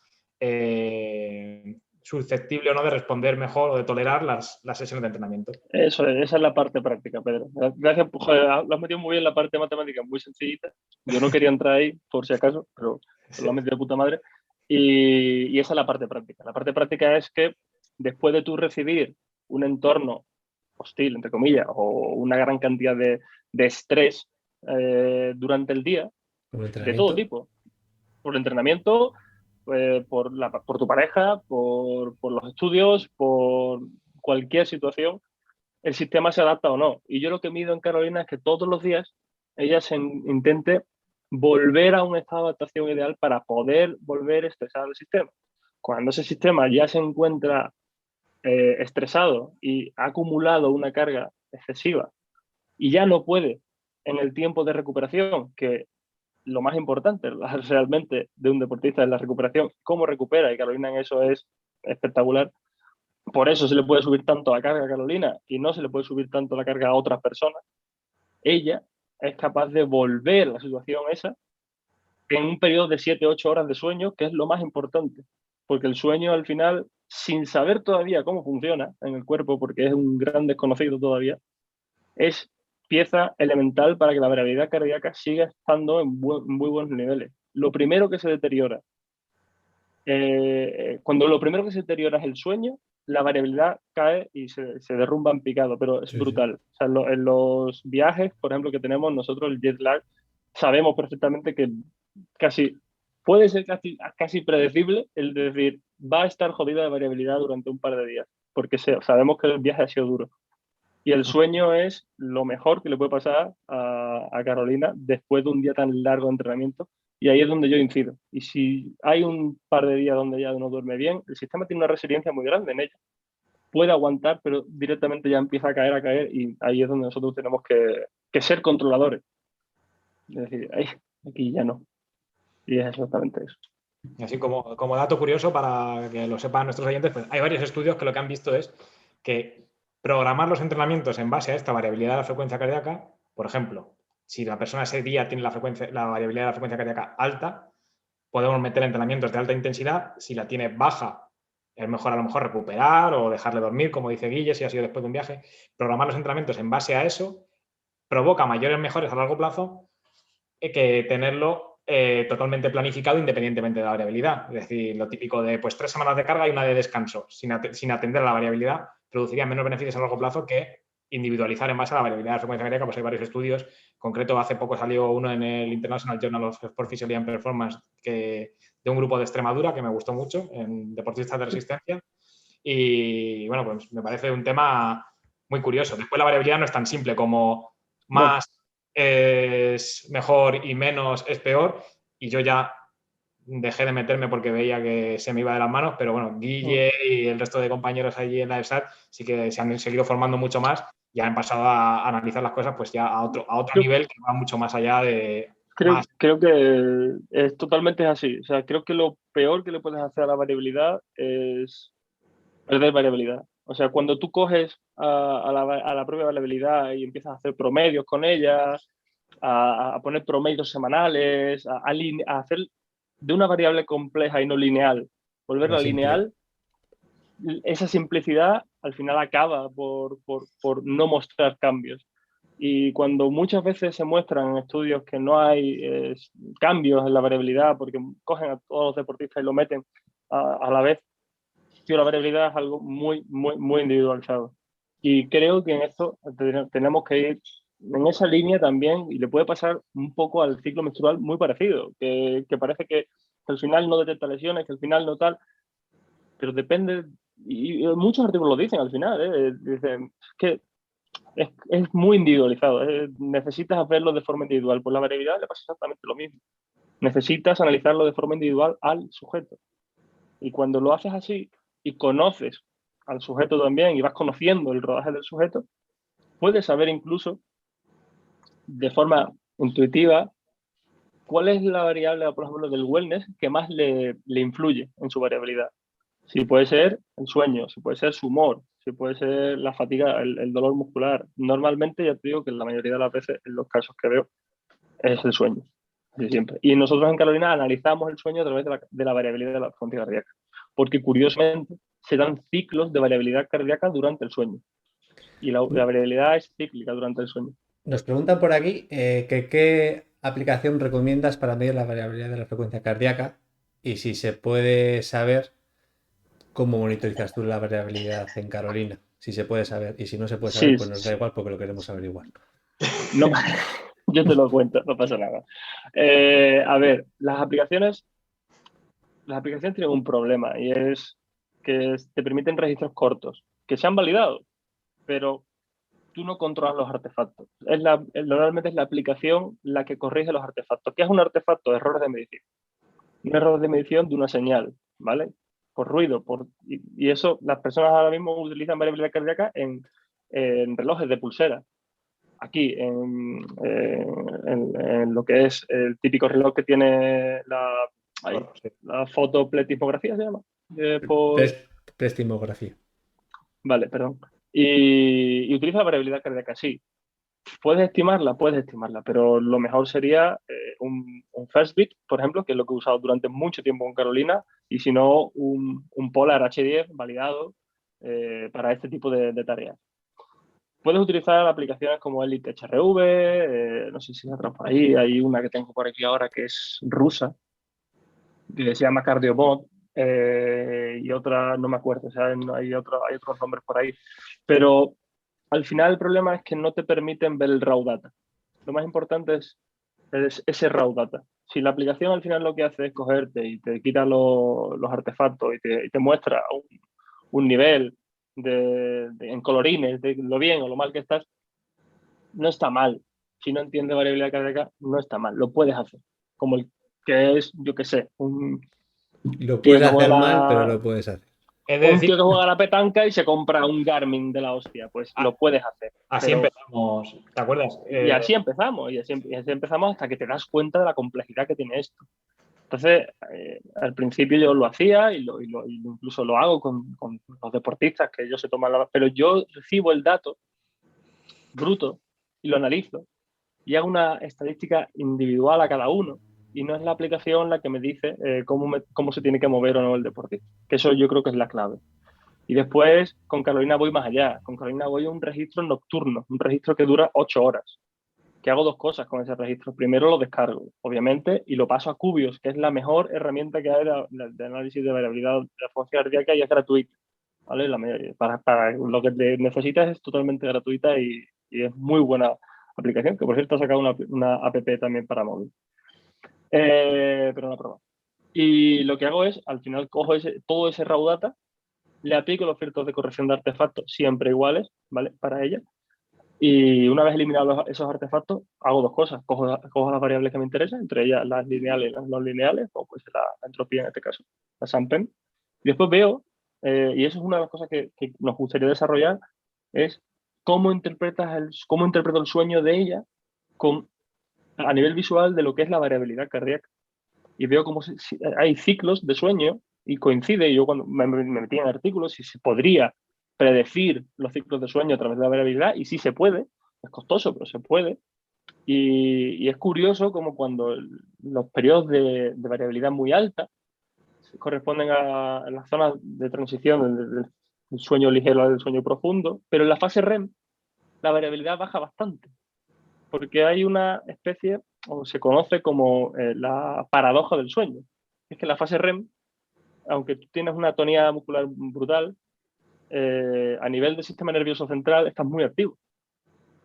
susceptible o no de responder mejor o de tolerar las sesiones de entrenamiento. Esa es la parte práctica, Pedro. Gracias, joder, lo has metido muy bien la parte matemática, muy sencillita. Yo no quería entrar ahí, por si acaso, pero lo has metido de puta madre. Y esa es la parte práctica. La parte práctica es que después de tú recibir un entorno hostil, entre comillas, o una gran cantidad de estrés durante el día, de todo tipo, por entrenamiento, por tu pareja, por los estudios, por cualquier situación, el sistema se adapta o no. Y yo lo que mido en Carolina es que todos los días ella intente volver a un estado de adaptación ideal para poder volver a estresar el sistema. Cuando ese sistema ya se encuentra estresado y ha acumulado una carga excesiva y ya no puede en el tiempo de recuperación, que lo más importante realmente de un deportista es la recuperación, cómo recupera, y Carolina en eso es espectacular. Por eso se le puede subir tanto la carga a Carolina y no se le puede subir tanto la carga a otras personas. Ella es capaz de volver a la situación esa en un periodo de 7-8 horas de sueño, que es lo más importante, porque el sueño al final, sin saber todavía cómo funciona en el cuerpo, porque es un gran desconocido todavía, es pieza elemental para que la variabilidad cardíaca siga estando en muy buenos niveles. Lo primero que se deteriora, cuando lo primero que se deteriora es el sueño, la variabilidad cae y se derrumba en picado, pero es brutal. O sea, en los viajes, por ejemplo, que tenemos nosotros, el jet lag, sabemos perfectamente que puede ser casi predecible, el decir, va a estar jodida de variabilidad durante un par de días, porque sabemos que el viaje ha sido duro. Y el sueño es lo mejor que le puede pasar a Carolina después de un día tan largo de entrenamiento. Y ahí es donde yo incido. Y si hay un par de días donde ella no duerme bien, el sistema tiene una resiliencia muy grande en ella. Puede aguantar, pero directamente ya empieza a caer. Y ahí es donde nosotros tenemos que ser controladores. Es decir, aquí ya no. Y es exactamente eso. Y así como dato curioso para que lo sepan nuestros oyentes, pues hay varios estudios que lo que han visto es que programar los entrenamientos en base a esta variabilidad de la frecuencia cardíaca, por ejemplo, si la persona ese día tiene la variabilidad de la frecuencia cardíaca alta, podemos meter entrenamientos de alta intensidad. Si la tiene baja, es mejor a lo mejor recuperar o dejarle dormir, como dice Guille, si ha sido después de un viaje. Programar los entrenamientos en base a eso provoca mayores mejoras a largo plazo que tenerlo totalmente planificado independientemente de la variabilidad. Es decir, lo típico de pues 3 semanas de carga y una de descanso, sin atender a la variabilidad, produciría menos beneficios a largo plazo que individualizar en base a la variabilidad de la frecuencia cardíaca. Pues hay varios estudios. En concreto, hace poco salió uno en el International Journal of Sport Physiology and Performance de un grupo de Extremadura que me gustó mucho, en deportistas de resistencia. Y bueno, pues me parece un tema muy curioso. Después la variabilidad no es tan simple como más es mejor y menos es peor, y yo ya dejé de meterme porque veía que se me iba de las manos, pero bueno, Guille y el resto de compañeros allí en la ESAT sí que se han seguido formando mucho más y han pasado a analizar las cosas pues ya a otro nivel que va mucho más allá de... Creo que es totalmente así. O sea, creo que lo peor que le puedes hacer a la variabilidad es perder variabilidad. O sea, cuando tú coges a la propia variabilidad y empiezas a hacer promedios con ella, a poner promedios semanales, a hacer de una variable compleja y no lineal, volverla lineal, esa simplicidad al final acaba por no mostrar cambios. Y cuando muchas veces se muestran en estudios que no hay cambios en la variabilidad, porque cogen a todos los deportistas y lo meten a la vez, tío, la variabilidad es algo muy, muy, muy individualizado. Y creo que en esto tenemos que ir en esa línea también, y le puede pasar un poco al ciclo menstrual muy parecido, que parece que al final no detecta lesiones, que al final no tal, pero depende, y muchos artículos lo dicen al final, dicen que es muy individualizado, necesitas verlo de forma individual. Por la variabilidad le pasa exactamente lo mismo. Necesitas analizarlo de forma individual al sujeto. Y cuando lo haces así y conoces al sujeto también y vas conociendo el rodaje del sujeto, puedes saber incluso de forma intuitiva cuál es la variable, por ejemplo, del wellness que más le influye en su variabilidad. Si puede ser el sueño, si puede ser su humor, si puede ser la fatiga, el dolor muscular. Normalmente, ya te digo que en la mayoría de las veces, en los casos que veo, es el sueño, de siempre. Y nosotros en Carolina analizamos el sueño a través de la variabilidad de la frecuencia cardíaca, porque curiosamente se dan ciclos de variabilidad cardíaca durante el sueño. Y la variabilidad es cíclica durante el sueño. Nos preguntan por aquí que qué aplicación recomiendas para medir la variabilidad de la frecuencia cardíaca y si se puede saber cómo monitorizas tú la variabilidad en Carolina. Si se puede saber, y si no se puede saber, pues nos da igual porque lo queremos saber igual. No, yo te lo cuento, no pasa nada. A ver, las aplicaciones tienen un problema y es que te permiten registros cortos, que se han validado, pero tú no controlas los artefactos. Normalmente es la aplicación la que corrige los artefactos. ¿Qué es un artefacto? Errores de medición. Un error de medición de una señal, ¿vale? Por ruido. Y eso, las personas ahora mismo utilizan variabilidad cardíaca en relojes de pulsera. Aquí, en lo que es el típico reloj que tiene la fotopletismografía, ¿se llama? Prestimografía. Vale, perdón. Y utiliza la variabilidad cardíaca, sí. Puedes estimarla, pero lo mejor sería un first bit, por ejemplo, que es lo que he usado durante mucho tiempo con Carolina, y si no, un Polar H10 validado para este tipo de tareas. Puedes utilizar aplicaciones como Elite HRV, no sé si hay otras por ahí, hay una que tengo por aquí ahora que es rusa, que se llama CardioBot, y otra no me acuerdo, o sea, hay otros nombres por ahí, pero al final el problema es que no te permiten ver el raw data. Lo más importante es ese raw data. Si la aplicación al final lo que hace es cogerte y te quita los artefactos y te muestra un nivel en colorines de lo bien o lo mal que estás, no está mal. Si no entiendes variabilidad cardíaca, no está mal. Lo puedes hacer. Como el que es, yo qué sé, Lo puedes hacer mal, pero lo puedes hacer. he de Un decir, tío que juega a la petanca y se compra un Garmin de la hostia, pues lo puedes hacer. así Pero- empezamos, ¿te acuerdas? y así empezamos, y así empezamos hasta que te das cuenta de la complejidad que tiene esto. Entonces, al principio yo lo hacía y incluso lo hago con los deportistas, que ellos se toman la... Pero yo recibo el dato bruto y lo analizo y hago una estadística individual a cada uno, y no es la aplicación la que me dice cómo se tiene que mover o no el deportista, que eso yo creo que es la clave. Y después con Carolina voy más allá, con Carolina voy a un registro nocturno, un registro que dura 8 horas, que hago dos cosas con ese registro. Primero lo descargo, obviamente, y lo paso a Cubios, que es la mejor herramienta que hay de análisis de variabilidad de la frecuencia cardíaca, y es gratuita. ¿Vale? Para lo que necesitas es totalmente gratuita y es muy buena aplicación, que por cierto ha sacado una app también para móvil. Pero no he probado. Y lo que hago es, al final cojo todo ese raw data, le aplico los filtros de corrección de artefactos siempre iguales, ¿vale? Para ella. Y una vez eliminados esos artefactos, hago dos cosas. Cojo las variables que me interesan, entre ellas las lineales y las no lineales, o pues la entropía en este caso, la SAMPEM. Y después veo, y eso es una de las cosas que nos gustaría desarrollar, es cómo interpreto el sueño de ella a nivel visual de lo que es la variabilidad cardíaca. Y veo cómo si hay ciclos de sueño y coincide. Y yo cuando me metí en artículos, si se podría predecir los ciclos de sueño a través de la variabilidad, y sí se puede, es costoso, pero se puede. Y es curioso como cuando los periodos de variabilidad muy alta corresponden a las zonas de transición del sueño ligero al sueño profundo, pero en la fase REM la variabilidad baja bastante, porque hay una especie, o se conoce como la paradoja del sueño. Es que en la fase REM, aunque tú tienes una tonía muscular brutal, a nivel del sistema nervioso central estás muy activo.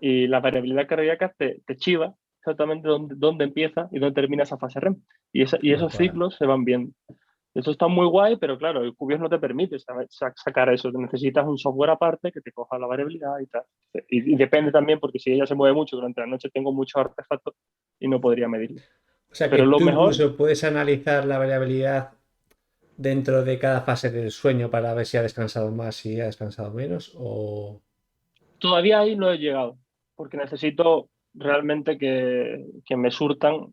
Y la variabilidad cardíaca te chiva exactamente dónde empieza y dónde termina esa fase REM. Y esos ciclos se van viendo. Eso está muy guay, pero claro, el Cubios no te permite sacar eso. Necesitas un software aparte que te coja la variabilidad y tal. Y depende también, porque si ella se mueve mucho durante la noche, tengo muchos artefactos y no podría medirlo. O sea que Pero lo tú mejor, incluso puedes analizar la variabilidad dentro de cada fase del sueño para ver si ha descansado más, si ha descansado menos, o... todavía ahí no he llegado, porque necesito realmente que me surtan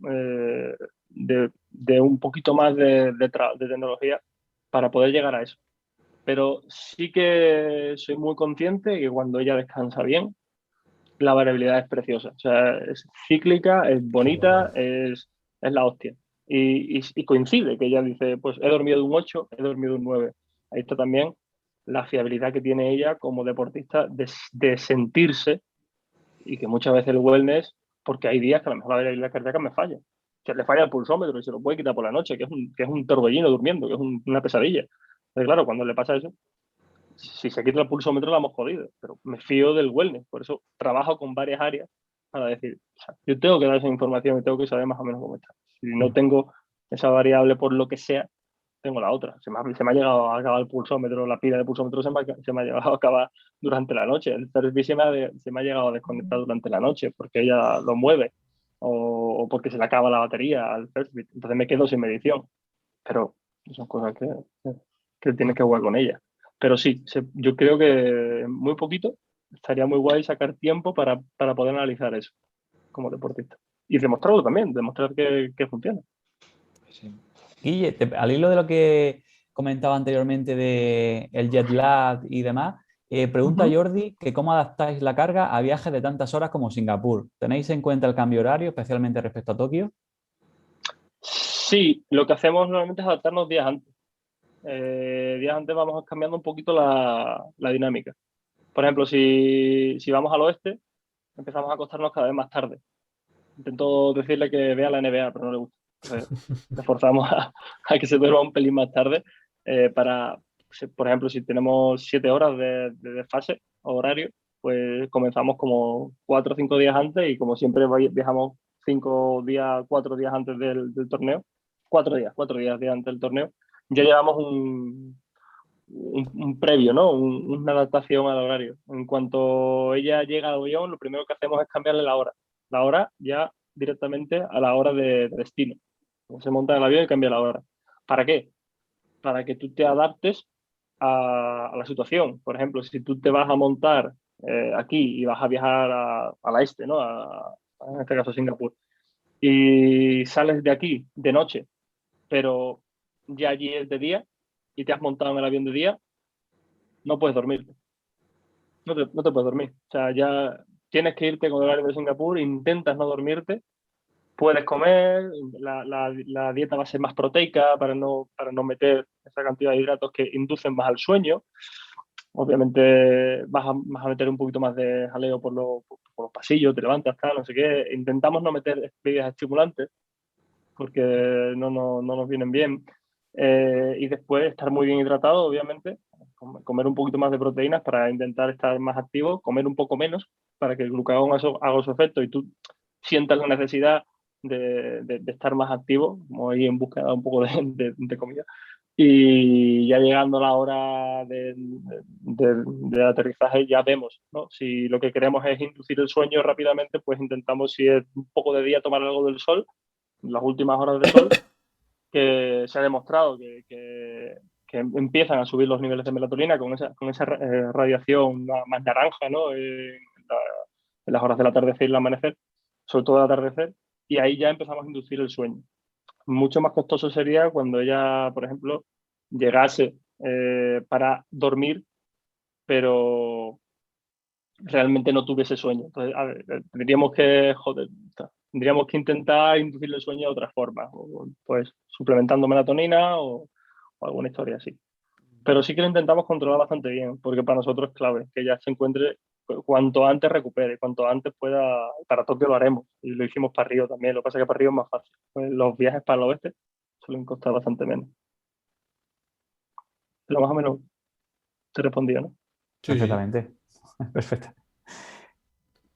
de un poquito más de tecnología para poder llegar a eso. Pero sí que soy muy consciente que cuando ella descansa bien, la variabilidad es preciosa. O sea, es cíclica, es bonita, es la hostia. Y coincide que ella dice, pues he dormido de un 8, he dormido de un 9. Ahí está también la fiabilidad que tiene ella como deportista de sentirse, y que muchas veces el wellness, porque hay días que a lo mejor la variabilidad cardíaca me falla. Que le falla el pulsómetro y se lo puede quitar por la noche, que es un torbellino durmiendo, que es una pesadilla. Entonces, claro, cuando le pasa eso, si se quita el pulsómetro la hemos jodido, pero me fío del wellness, por eso trabajo con varias áreas para decir, o sea, yo tengo que dar esa información y tengo que saber más o menos cómo está. Si no tengo esa variable por lo que sea, tengo la otra. Se me ha llegado a acabar el pulsómetro, la pila de pulsómetro se me ha llegado a acabar durante la noche. El Frisbee se me ha llegado a desconectar durante la noche porque ella lo mueve, o porque se le acaba la batería al Frisbee. Entonces me quedo sin medición. Pero son cosas que tienes que jugar con ella. Pero sí, yo creo que muy poquito estaría muy guay sacar tiempo para poder analizar eso como deportista. Y demostrarlo también, demostrar que funciona. Sí. Guille, al hilo de lo que comentaba anteriormente de el jet lag y demás, pregunta Jordi que cómo adaptáis la carga a viajes de tantas horas como Singapur. ¿Tenéis en cuenta el cambio horario, especialmente respecto a Tokio? Sí, lo que hacemos normalmente es adaptarnos días antes. Días antes vamos cambiando un poquito la dinámica. Por ejemplo, si vamos al oeste, empezamos a acostarnos cada vez más tarde. Intento decirle que vea la NBA, pero no le gusta. Le forzamos a que se duerma un pelín más tarde por ejemplo, si tenemos 7 horas de desfase o horario, pues comenzamos como 4 o 5 días antes, y como siempre viajamos 5 días, 4 días antes del torneo, 4 días antes del torneo, ya llevamos un previo, ¿no? Una adaptación al horario. En cuanto ella llega al avión, lo primero que hacemos es cambiarle la hora. La hora ya directamente a la hora de destino. Se monta en el avión y cambia la hora. ¿Para qué? Para que tú te adaptes a la situación. Por ejemplo, si tú te vas a montar aquí y vas a viajar a la este, ¿no? En este caso Singapur, y sales de aquí de noche, pero ya allí es de día y te has montado en el avión de día, no puedes dormirte. No te puedes dormir. O sea, ya tienes que irte con el horario de Singapur, intentas no dormirte, puedes comer, la dieta va a ser más proteica para no meter esa cantidad de hidratos que inducen más al sueño. Obviamente vas a meter un poquito más de jaleo por los pasillos, te levantas, tal, no sé qué. Intentamos no meter bebidas estimulantes porque no nos vienen bien. Y después estar muy bien hidratado, obviamente, comer un poquito más de proteínas para intentar estar más activo, comer un poco menos para que el glucagón haga su efecto y tú sientas la necesidad de estar más activo, como ahí en búsqueda un poco de comida. Y ya llegando a la hora de aterrizaje ya vemos, ¿no? Si lo que queremos es inducir el sueño rápidamente, pues intentamos, si es un poco de día, tomar algo del sol, las últimas horas de sol, que se ha demostrado que empiezan a subir los niveles de melatonina con esa radiación más naranja, ¿no? En las horas del atardecer y el amanecer, sobre todo el atardecer, y ahí ya empezamos a inducir el sueño. Mucho más costoso sería cuando ella, por ejemplo, llegase para dormir, pero realmente no tuviese sueño. Entonces, a ver, tendríamos que intentar inducir el sueño de otra forma, pues suplementando melatonina o alguna historia así. Pero sí que lo intentamos controlar bastante bien, porque para nosotros es clave que ella se encuentre cuanto antes recupere, cuanto antes pueda. Para Tokio lo haremos y lo hicimos para Río también. Lo que pasa es que para Río es más fácil. Pues los viajes para el oeste suelen costar bastante menos. Pero más o menos te respondía, ¿no? Sí, Perfectamente. Perfecto.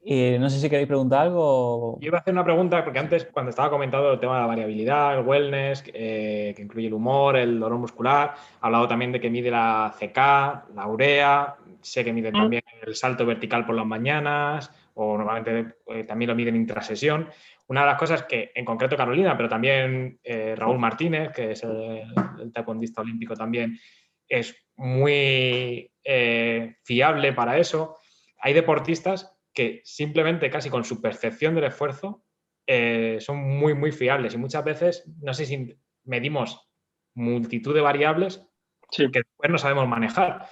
No sé si queréis preguntar algo. Yo iba a hacer una pregunta, porque antes, cuando estaba comentando el tema de la variabilidad, el wellness, que incluye el humor, el dolor muscular, ha hablado también de que mide la CK, la urea, sé que miden también el salto vertical por las mañanas, o normalmente también lo miden intrasesión. Una de las cosas que, en concreto Carolina, pero también Raúl Martínez, que es el taekwondista olímpico también, es muy fiable para eso. Hay deportistas que simplemente casi con su percepción del esfuerzo son muy, muy fiables y muchas veces, no sé si medimos multitud de variables Sí. que después no sabemos manejar.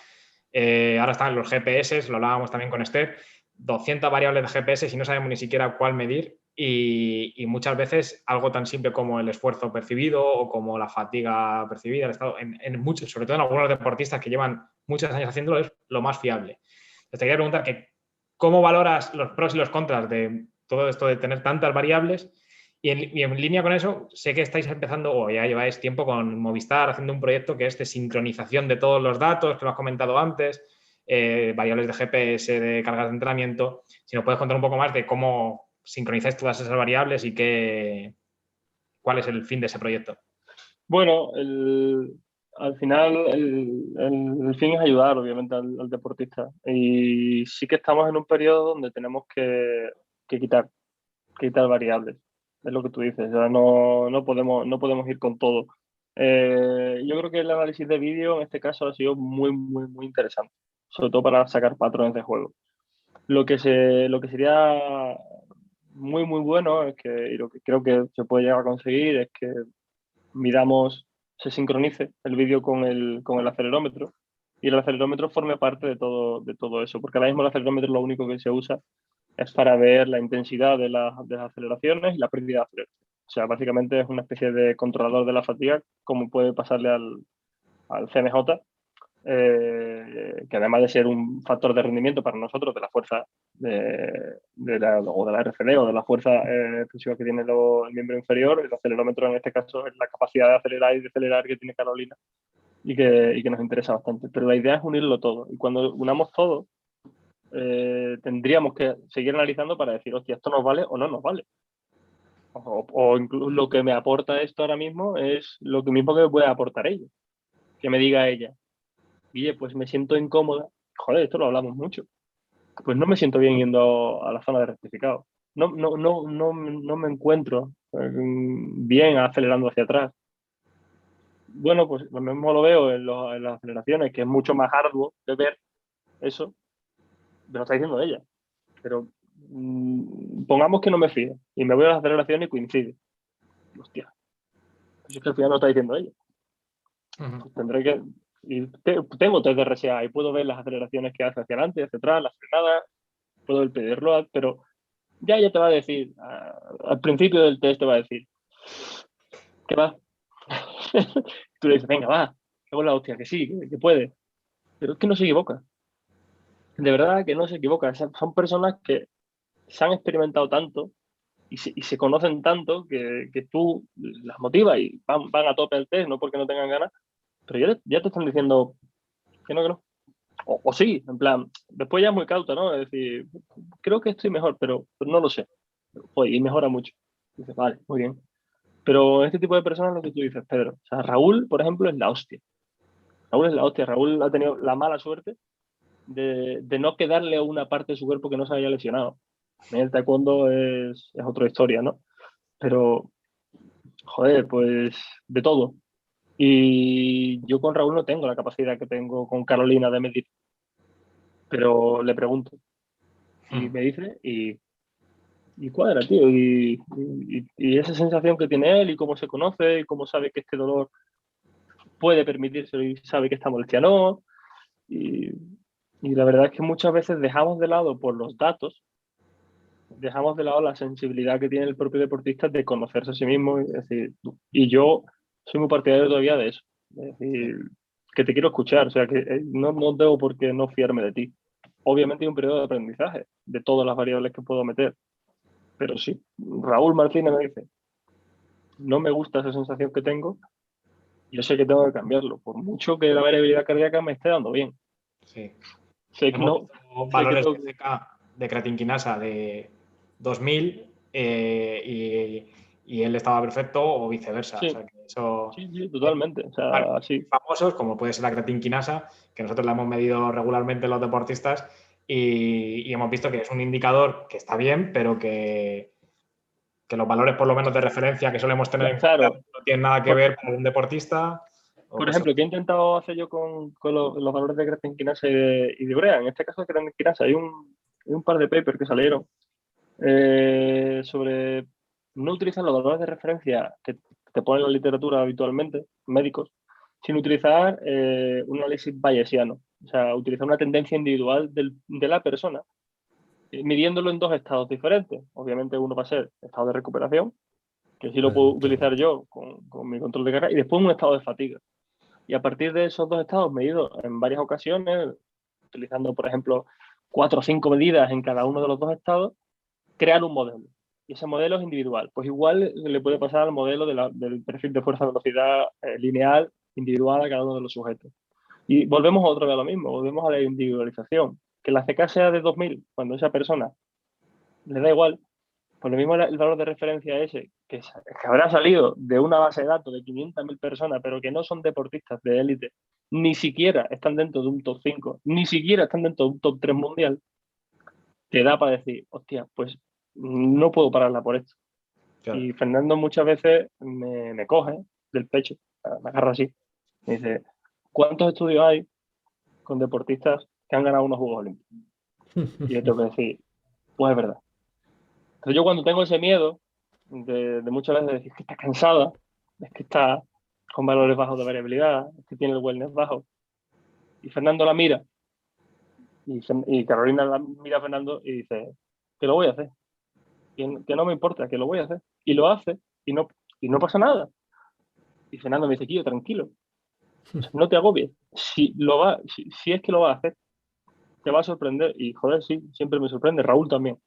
Ahora están los GPS, lo hablábamos también con Steph, 200 variables de GPS y no sabemos ni siquiera cuál medir y muchas veces algo tan simple como el esfuerzo percibido o como la fatiga percibida, el estado, en muchos, sobre todo en algunos deportistas que llevan muchos años haciéndolo, es lo más fiable. Te quería preguntar que ¿cómo valoras los pros y los contras de todo esto de tener tantas variables? Y en línea con eso, sé que estáis empezando, o ya lleváis tiempo con Movistar, haciendo un proyecto que es de sincronización de todos los datos, que lo has comentado antes, variables de GPS, de cargas de entrenamiento. Si nos puedes contar un poco más de cómo sincronizáis todas esas variables y cuál es el fin de ese proyecto. Bueno, al final el fin es ayudar, obviamente, al deportista. Y sí que estamos en un periodo donde tenemos que quitar variables. Es lo que tú dices, o sea, no podemos ir con todo. Yo creo que el análisis de vídeo en este caso ha sido muy, muy, muy interesante, sobre todo para sacar patrones de juego. Lo que sería muy, muy bueno es que, y lo que creo que se puede llegar a conseguir es que se sincronice el vídeo con el acelerómetro y el acelerómetro forme parte de todo eso, porque ahora mismo el acelerómetro lo único que se usa es para ver la intensidad de las aceleraciones y la pérdida de aceleración. O sea, básicamente es una especie de controlador de la fatiga, como puede pasarle al CMJ, que además de ser un factor de rendimiento para nosotros de la fuerza o de la RCD o de la fuerza explosiva que tiene el miembro inferior, el acelerómetro en este caso es la capacidad de acelerar y decelerar que tiene Carolina y que nos interesa bastante. Pero la idea es unirlo todo y cuando unamos todo, tendríamos que seguir analizando para decir, hostia, esto nos vale o no nos vale. O incluso lo que me aporta esto ahora mismo es lo que mismo que me puede aportar ella. Que me diga ella, Guille, pues me siento incómoda. Joder, esto lo hablamos mucho. Pues no me siento bien yendo a la zona de rectificado. No me encuentro bien acelerando hacia atrás. bueno, pues lo mismo lo veo en las aceleraciones, que es mucho más arduo de ver eso, me lo está diciendo ella. Pero pongamos que no me fío y me voy a las aceleraciones y coincide. Hostia, pues es que al final lo está diciendo ella. Ujú. Tendré que... tengo test de RSA y puedo ver las aceleraciones que hace hacia adelante, hacia atrás, las frenadas, puedo el pedirlo, pero ya ella te va a decir, al principio del test te va a decir, ¿qué va? Tú le dices, venga, va, hago la hostia, que sí, que puede. Pero es que no se equivoca. De verdad que no se equivoca. Son personas que se han experimentado tanto y se conocen tanto que tú las motivas y van a tope el test, no porque no tengan ganas, pero ya te están diciendo que no, que no. O sí, en plan, después ya es muy cauto, ¿no? Es decir, creo que estoy mejor, pero no lo sé. Joder, y mejora mucho. Dices, vale, muy bien. Pero este tipo de personas, lo que tú dices, Pedro. O sea, Raúl, por ejemplo, es la hostia. Raúl es la hostia. Raúl ha tenido la mala suerte de no quedarle a una parte de su cuerpo que no se haya lesionado. En el taekwondo es otra historia, ¿no? Pero, joder, pues de todo. Y yo con Raúl no tengo la capacidad que tengo con Carolina de medir, pero le pregunto y me dice y cuadra, tío. Y esa sensación que tiene él y cómo se conoce y cómo sabe que este dolor puede permitirse y sabe que esta molestia no. Y, y la verdad es que muchas veces dejamos de lado por los datos, dejamos de lado la sensibilidad que tiene el propio deportista de conocerse a sí mismo. Es decir, y yo soy muy partidario todavía de eso. Es decir, que te quiero escuchar, o sea, que no tengo por qué no fiarme de ti. Obviamente hay un periodo de aprendizaje de todas las variables que puedo meter, pero sí, Raúl Martínez me dice, no me gusta esa sensación que tengo, yo sé que tengo que cambiarlo, por mucho que la variabilidad cardíaca me esté dando bien. Sí. Sé que Hemos no, visto sé que valores tengo de que... CK de creatinquinasa de 2000 y él estaba perfecto o viceversa. O Sí, sea, que eso sí, hay totalmente. O valores sea, muy sí. famosos, como puede ser la creatinquinasa, que nosotros la hemos medido regularmente los deportistas y hemos visto que es un indicador que está bien, pero que los valores por lo menos de referencia que solemos tener en cuenta Claro, no tienen nada que por, ver para un deportista o por cosas ejemplo, ¿qué he intentado hacer yo con los valores de creatinquinasa y de urea? En este caso de creatinquinasa hay un par de papers que salieron sobre no utilizar los valores de referencia que te ponen en la literatura habitualmente, médicos, sin utilizar un análisis bayesiano. O sea, utilizar una tendencia individual de la persona, midiéndolo en dos estados diferentes. Obviamente uno va a ser estado de recuperación, que sí lo puedo utilizar yo con mi control de carga, y después un estado de fatiga. Y a partir de esos dos estados medidos en varias ocasiones, utilizando, por ejemplo, 4 o 5 medidas en cada uno de los dos estados, crear un modelo. Y ese modelo es individual. Pues igual le puede pasar al modelo del perfil de fuerza-velocidad lineal individual a cada uno de los sujetos. Y volvemos otra vez a lo mismo, volvemos a la individualización. Que la CK sea de 2000, cuando esa persona le da igual, pues lo mismo el valor de referencia ese, que habrá salido de una base de datos de 500.000 personas, pero que no son deportistas de élite, ni siquiera están dentro de un top 5, ni siquiera están dentro de un top 3 mundial, te da para decir, hostia, pues no puedo pararla por esto. claro. Y Fernando muchas veces me coge del pecho, me agarra así, me dice, ¿cuántos estudios hay con deportistas que han ganado unos Juegos Olímpicos? Y yo tengo que decir, pues es verdad. Entonces yo cuando tengo ese miedo de muchas veces decir que está cansada, es que está con valores bajos de variabilidad, es que tiene el wellness bajo, y Fernando la mira, y Carolina la mira a Fernando y dice, que lo voy a hacer, que no me importa, que lo voy a hacer. Y lo hace, y no pasa nada. Y Fernando me dice, Kio, tranquilo, no te agobies. Si es que lo va a hacer, te va a sorprender. Y joder, sí, siempre me sorprende. Raúl también.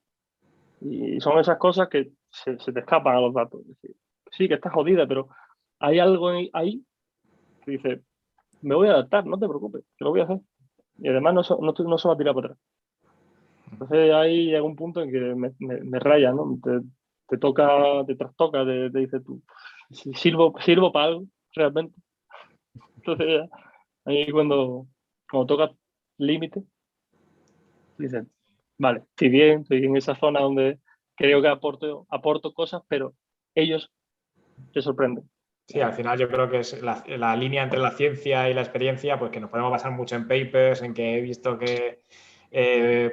Y son esas cosas que se te escapan a los datos. Es decir, sí, que estás jodida, pero hay algo ahí que dice, me voy a adaptar, no te preocupes, que lo voy a hacer. Y además no se va a tirar para atrás. Entonces ahí llega un punto en que me raya, ¿no? Te toca, te trastoca, te dice tú, si sirvo para algo, realmente. Entonces ahí cuando toca límite, dices, vale, estoy en esa zona donde creo que aporto cosas, pero ellos te sorprenden. Sí, al final yo creo que es la línea entre la ciencia y la experiencia, pues que nos podemos basar mucho en papers, en que he visto que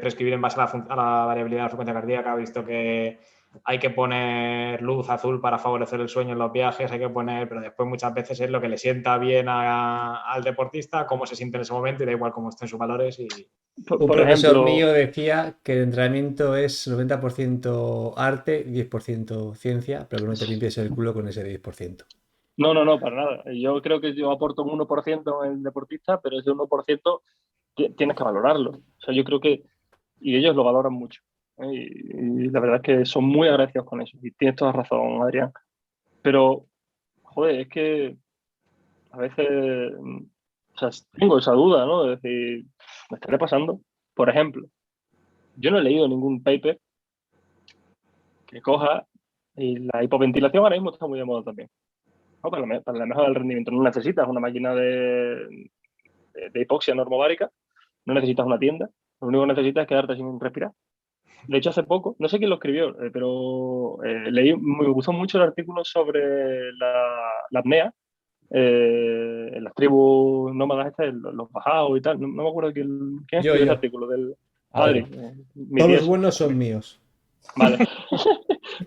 prescribir en base a la variabilidad de la frecuencia cardíaca, he visto que hay que poner luz azul para favorecer el sueño en los viajes, hay que poner, pero después muchas veces es lo que le sienta bien al deportista, cómo se siente en ese momento y da igual cómo estén sus valores. Un Por profesor ejemplo, mío decía que el entrenamiento es 90% arte y 10% ciencia, pero que no te limpies el culo con ese 10%. no, para nada. Yo creo que yo aporto un 1% en el deportista, pero ese 1% tienes que valorarlo. O sea, yo creo que, y ellos lo valoran mucho. ¿Eh? Y la verdad es que son muy agradecidos con eso. Y tienes toda razón, Adrián. Pero, joder, es que a veces, o sea, tengo esa duda, ¿no? De decir, ¿me estaré pasando? Por ejemplo, yo no he leído ningún paper que coja, y la hipoventilación ahora mismo está muy de moda también. ¿No? Para la mejora del rendimiento no necesitas una máquina de hipoxia normobárica, no necesitas una tienda, lo único que necesitas es quedarte sin respirar. De hecho, hace poco, no sé quién lo escribió, pero me gustó mucho el artículo sobre la apnea en las tribus nómadas estas, los bajaos y tal. No me acuerdo quién escribió ese artículo del Adri. Todos los buenos son míos. Vale.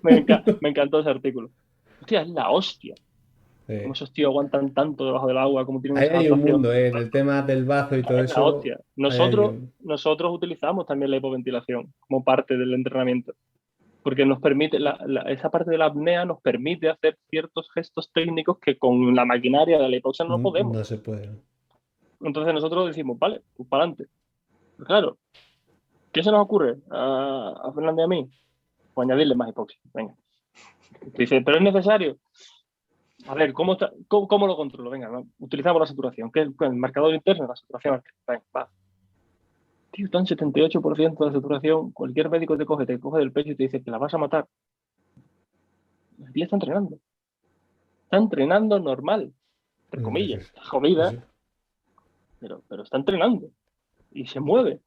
Me encantó ese artículo. Hostia, es la hostia. Cómo esos tíos aguantan tanto debajo del agua, cómo tienen Ahí esa hay un adaptación. mundo, en el tema del bazo y todo Es la eso. hostia. Nosotros utilizamos también la hipoventilación como parte del entrenamiento, porque nos permite, esa parte de la apnea nos permite hacer ciertos gestos técnicos que con la maquinaria de la hipoxia no podemos. No se puede. Entonces nosotros decimos, vale, pues para adelante. Pero claro, ¿qué se nos ocurre a Fernando y a mí? Pues añadirle más hipoxia. Venga. Dice, pero es necesario. A ver, ¿cómo lo controlo? Venga, ¿no? Utilizamos la saturación. ¿Qué es el marcador interno? La saturación. Venga, va. Tío, está en 78% de saturación. Cualquier médico te coge del pecho y te dice que la vas a matar. El día está entrenando. Está entrenando normal, entre comillas. Está jodida, pero está entrenando. Y se mueve.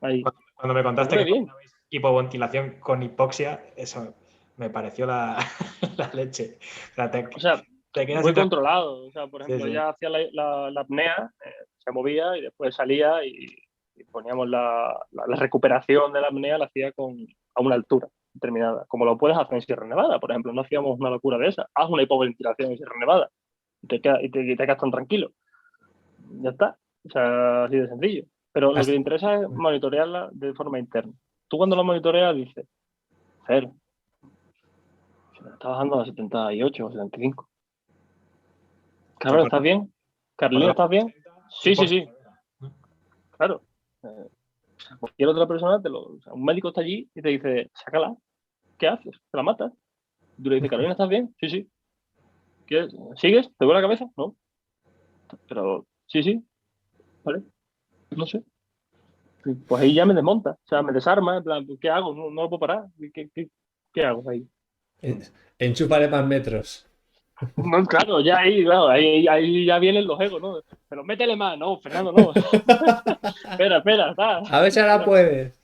Ahí. Cuando me contaste se que bien. hipoventilación con hipoxia, eso me pareció la leche. O sea, muy controlado. O sea, por ejemplo, sí. ya hacía la apnea, se movía y después salía y poníamos la recuperación de la apnea, la hacía a una altura determinada, como lo puedes hacer en Sierra Nevada, por ejemplo. No hacíamos una locura de esa. Haz una hipoventilación en Sierra Nevada y te quedas tan tranquilo. Ya está. O sea, así de sencillo. Pero lo que te interesa es monitorearla de forma interna. Tú cuando lo monitoreas dices, Fer, está bajando a 78 o 75. Carlos, ¿estás bien? Carolina, ¿estás bien? Sí. Claro. Cualquier otra persona, un médico está allí y te dice, sácala. ¿Qué haces? ¿Te la matas? Y tú le dices, Carolina, ¿estás bien? Sí. ¿Sigues? ¿Te duele la cabeza? No. Pero sí. Vale. No sé. Pues ahí ya me desmonta. O sea, me desarma. En plan, ¿qué hago? No lo puedo parar. ¿Qué hago ahí? Enchúfale más metros. No, claro, ahí ya vienen los egos, ¿no? Pero métele más, no, Fernando, no. espera, está. A ver si ahora puedes.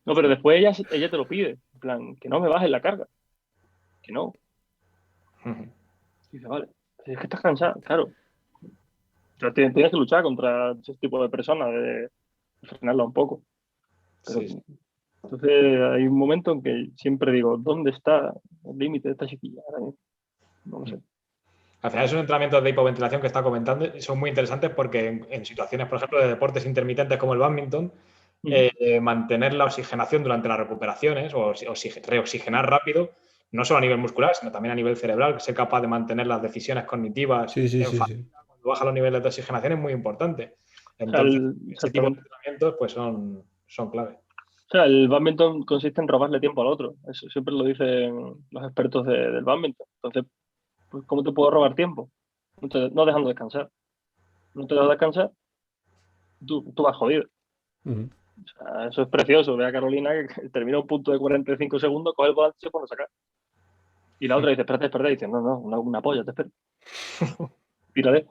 No, pero después ella te lo pide. En plan, que no me bajes la carga. Que no. Y dice, vale, es que estás cansado, claro. Pero tienes que luchar contra ese tipo de personas, de frenarla un poco. Pero, sí. Entonces hay un momento en que siempre digo, ¿dónde está el límite de esta chiquilla? No lo sé. Al final esos entrenamientos de hipoventilación que está comentando son muy interesantes porque en situaciones, por ejemplo, de deportes intermitentes como el bádminton, mantener la oxigenación durante las recuperaciones o reoxigenar rápido, no solo a nivel muscular, sino también a nivel cerebral, ser capaz de mantener las decisiones cognitivas cuando baja los niveles de oxigenación es muy importante. Entonces, ese tipo de entrenamientos pues son clave. O sea, el bádminton consiste en robarle tiempo al otro. Eso siempre lo dicen los expertos del bádminton. Entonces, pues, ¿cómo te puedo robar tiempo? No dejando descansar. No te dejas descansar, tú vas jodido. O sea, eso es precioso. Ve a Carolina que termina un punto de 45 segundos, coge el volante y se pone a sacar. Y la otra dice, espérate. Y dice, no, una polla, te espero. Tírale.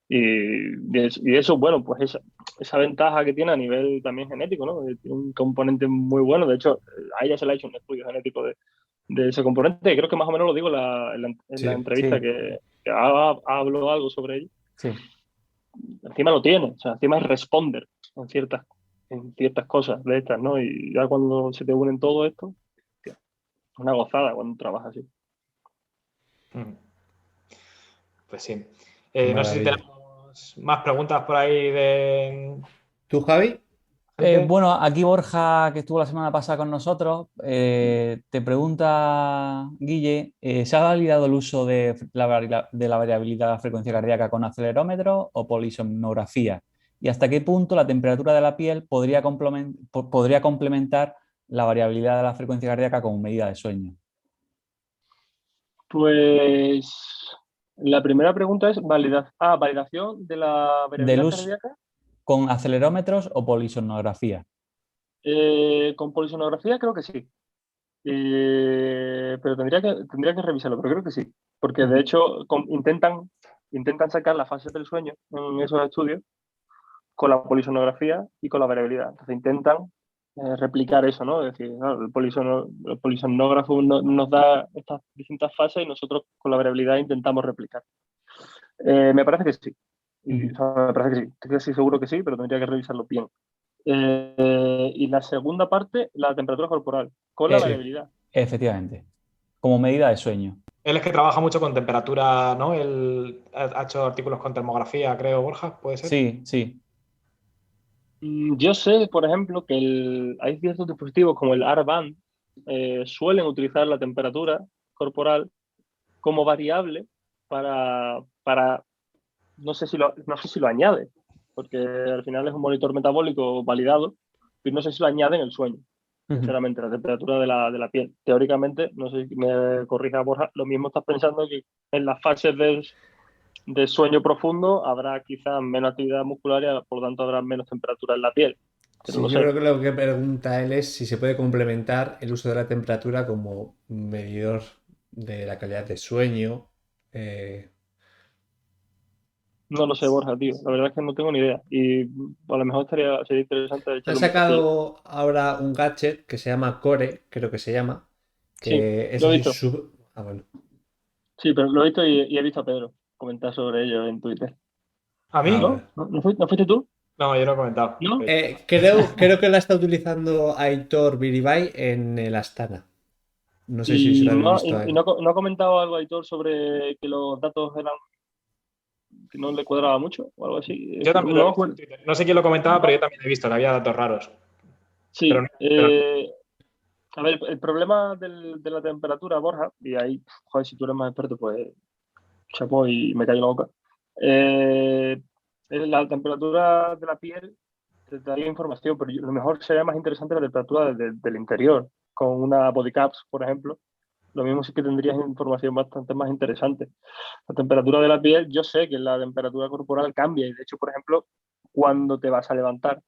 Y eso, bueno, pues esa ventaja que tiene a nivel también genético, ¿no? Tiene un componente muy bueno. De hecho, a ella se le ha hecho un estudio genético de ese componente. Y creo que más o menos lo digo en la Sí, entrevista sí. que hablo algo sobre ello. Sí. Encima lo tiene, o sea, encima es responder en ciertas cosas de estas, ¿no? Y ya cuando se te unen todo esto, tío, es una gozada cuando trabajas así. Pues sí. qué No sé si maravilla. tenemos más preguntas por ahí de ¿Tú, Javi? gente. Bueno, aquí Borja, que estuvo la semana pasada con nosotros, te pregunta, Guille, ¿se ha validado el uso de la variabilidad de la frecuencia cardíaca con acelerómetro o polisomnografía? ¿Y hasta qué punto la temperatura de la piel podría complementar la variabilidad de la frecuencia cardíaca como medida de sueño? Pues la primera pregunta es validación de la ¿Del variabilidad uso cardíaca. con acelerómetros o polisomnografía? Con polisonografía creo que sí. Pero tendría que revisarlo, pero creo que sí. Porque de hecho intentan sacar las fases del sueño en esos estudios con la polisonografía y con la variabilidad. Entonces intentan replicar eso, ¿no? Es decir, ¿no? El polisonógrafo nos da estas distintas fases y nosotros con la variabilidad intentamos replicar. Me parece que sí. O sea, me parece que sí. Estoy casi seguro que sí, pero tendría que revisarlo bien. Y la segunda parte, la temperatura corporal, con la Eh, Sí. variabilidad. Efectivamente, como medida de sueño. Él es que trabaja mucho con temperatura, ¿no? Él ha hecho artículos con termografía, creo, Borja, ¿puede ser? Sí, sí. Yo sé, por ejemplo, que hay ciertos dispositivos como el R-Band suelen utilizar la temperatura corporal como variable para no sé si lo añade, porque al final es un monitor metabólico validado, pero no sé si lo añade en el sueño, sinceramente, la temperatura de la piel. Teóricamente, no sé si me corrija Borja, lo mismo estás pensando que en las fases de sueño profundo habrá quizás menos actividad muscular y por lo tanto habrá menos temperatura en la piel, pero Sí, no yo sé. creo que lo que pregunta él es si se puede complementar el uso de la temperatura como medidor de la calidad de sueño. Eh, No lo sé, Borja, tío. La verdad es que no tengo ni idea. Y a lo mejor sería interesante Han echarle un vistacillo. sacado ahora un gadget que se llama Core, creo que se llama, Sí, que es lo he así visto. sub... Ah, bueno. Sí, pero lo he visto y he visto a Pedro comentar sobre ello en Twitter. ¿A Ah, mí? vale. ¿No? ¿No fuiste tú? No, yo no he comentado. ¿No? Creo que la está utilizando Aitor Biribay en el Astana. No sé si se Y lo habéis no, visto a él. no ha comentado algo, Aitor, sobre que los datos eran que no le cuadraba mucho o algo así. Es Yo que también lo he no, visto en Twitter. No sé quién lo comentaba, pero yo también he visto que había datos raros. Pero, sí. pero A ver, el problema de la temperatura, Borja, y ahí, joder, si tú eres más experto, pues chapo y me cayó la boca. La temperatura de la piel te daría información, pero lo mejor sería más interesante la temperatura del interior, con una body caps, por ejemplo. Lo mismo sí que tendrías información bastante más interesante. La temperatura de la piel, yo sé que la temperatura corporal cambia y de hecho, por ejemplo, cuando te vas a levantar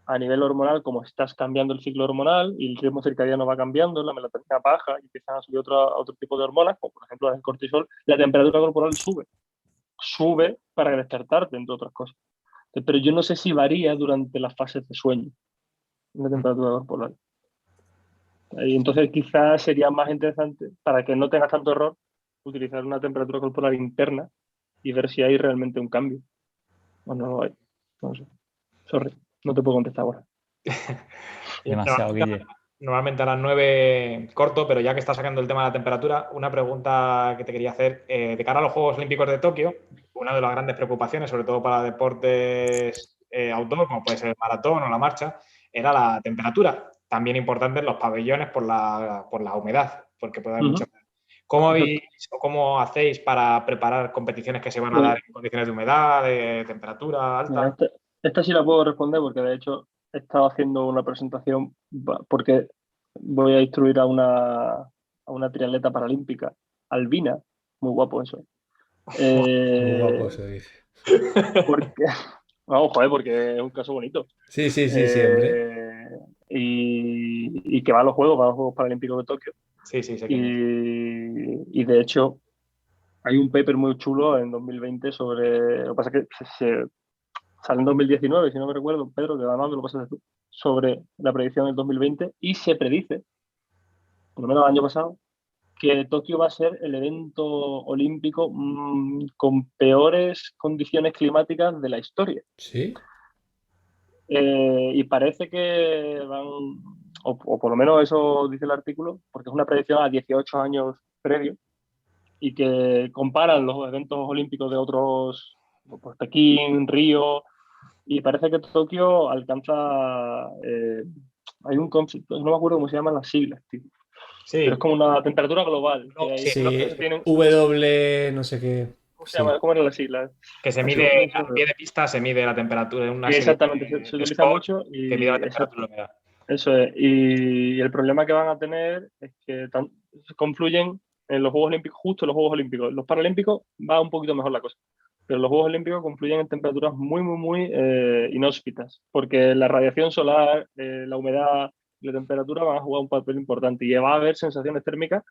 a nivel hormonal, como estás cambiando el ciclo hormonal y el ritmo circadiano va cambiando, la melatonina baja y empiezan a subir otro tipo de hormonas, como por ejemplo el cortisol, la temperatura corporal sube para despertarte, entre otras cosas. Pero yo no sé si varía durante las fases de sueño, la temperatura corporal. Y entonces quizás sería más interesante, para que no tengas tanto error, utilizar una temperatura corporal interna y ver si hay realmente un cambio. O no lo hay. No sé. Sorry, no te puedo contestar ahora. Demasiado, Guille. normalmente a las 9 corto, pero ya que está sacando el tema de la temperatura, una pregunta que te quería hacer. De cara a los Juegos Olímpicos de Tokio, una de las grandes preocupaciones, sobre todo para deportes outdoor, como puede ser el maratón o la marcha, era la temperatura. También importante en los pabellones por la humedad, porque puede haber mucha. Exacto. ¿Cómo hacéis para preparar competiciones que se van a Pues, dar en condiciones de humedad, de temperatura mira, alta? esta sí la puedo responder porque de hecho he estado haciendo una presentación porque voy a instruir a una triatleta paralímpica, Albina, muy guapo eso. Muy guapo Eh, eso dice. porque, vamos, joder, porque es un caso bonito. Sí, sí, sí, siempre. Eh, y que va va a los Juegos Paralímpicos de Tokio. Sí, sí, sé quién es. Y de hecho hay un paper muy chulo en 2020 sobre, lo que pasa es que sale en 2019, si no me recuerdo, Pedro, que además me lo pasas tú, sobre la predicción del 2020 y se predice por lo menos el año pasado, que Tokio va a ser el evento olímpico con peores condiciones climáticas de la historia. ¿Sí? Y parece que van, o por lo menos eso dice el artículo, porque es una predicción a 18 años previos, y que comparan los eventos olímpicos de otros, pues Pekín, Río, y parece que Tokio alcanza, hay un concepto, no me acuerdo cómo se llaman las siglas, tío, pero es Sí, como una temperatura global. no, Que sí, Sí, tienen, W, no sé qué. ¿cómo se Sí. llama? ¿Cómo eran las siglas? que se Macho, mide no sé. a pie de pista, se mide la temperatura en una serie Exactamente, se de utiliza score mucho que mide la y temperatura y la humedad. eso es. Y el problema que van a tener es que confluyen en los Juegos Olímpicos, justo en los Juegos Olímpicos. En los Paralímpicos va un poquito mejor la cosa, pero los Juegos Olímpicos confluyen en temperaturas muy inhóspitas, porque la radiación solar, la humedad y la temperatura van a jugar un papel importante y va a haber sensaciones térmicas,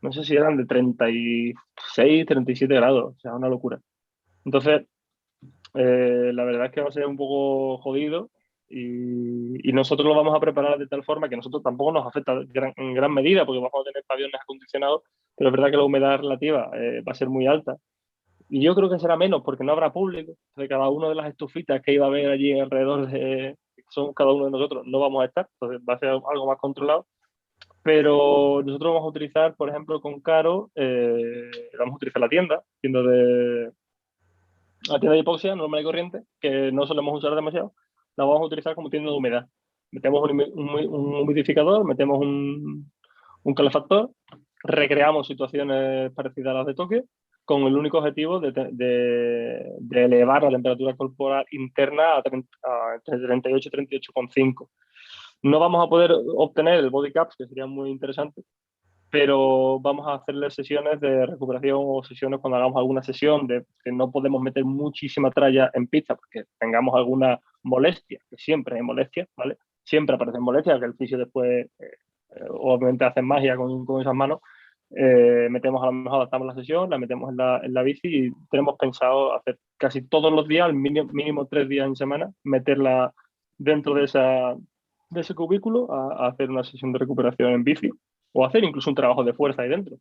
no sé si eran de 36, 37 grados, o sea, una locura. Entonces, la verdad es que va a ser un poco jodido y nosotros lo vamos a preparar de tal forma que a nosotros tampoco nos afecta en gran medida porque vamos a tener pabellones acondicionados, pero es verdad que la humedad relativa va a ser muy alta. Y yo creo que será menos porque no habrá público. De cada una de las estufitas que iba a haber allí alrededor que son cada uno de nosotros, no vamos a estar. Entonces va a ser algo más controlado. Pero nosotros vamos a utilizar, por ejemplo, con Caro, vamos a utilizar la tienda de hipoxia normal y corriente, que no solemos usar demasiado, la vamos a utilizar como tienda de humedad. Metemos un humidificador, metemos un calefactor, recreamos situaciones parecidas a las de Tokio, con el único objetivo de elevar la temperatura corporal interna a 38, 38,5. No vamos a poder obtener el body caps, que sería muy interesante, pero vamos a hacerle sesiones de recuperación o sesiones cuando hagamos alguna sesión de que no podemos meter muchísima tralla en pista porque tengamos alguna molestia, que siempre hay molestias, ¿vale? Siempre aparecen molestias, que el fisio después obviamente hace magia con esas manos. Metemos a lo mejor, adaptamos la sesión, la metemos en la bici y tenemos pensado hacer casi todos los días, al mínimo 3 días en semana, meterla dentro de ese cubículo a hacer una sesión de recuperación en bici o hacer incluso un trabajo de fuerza ahí dentro.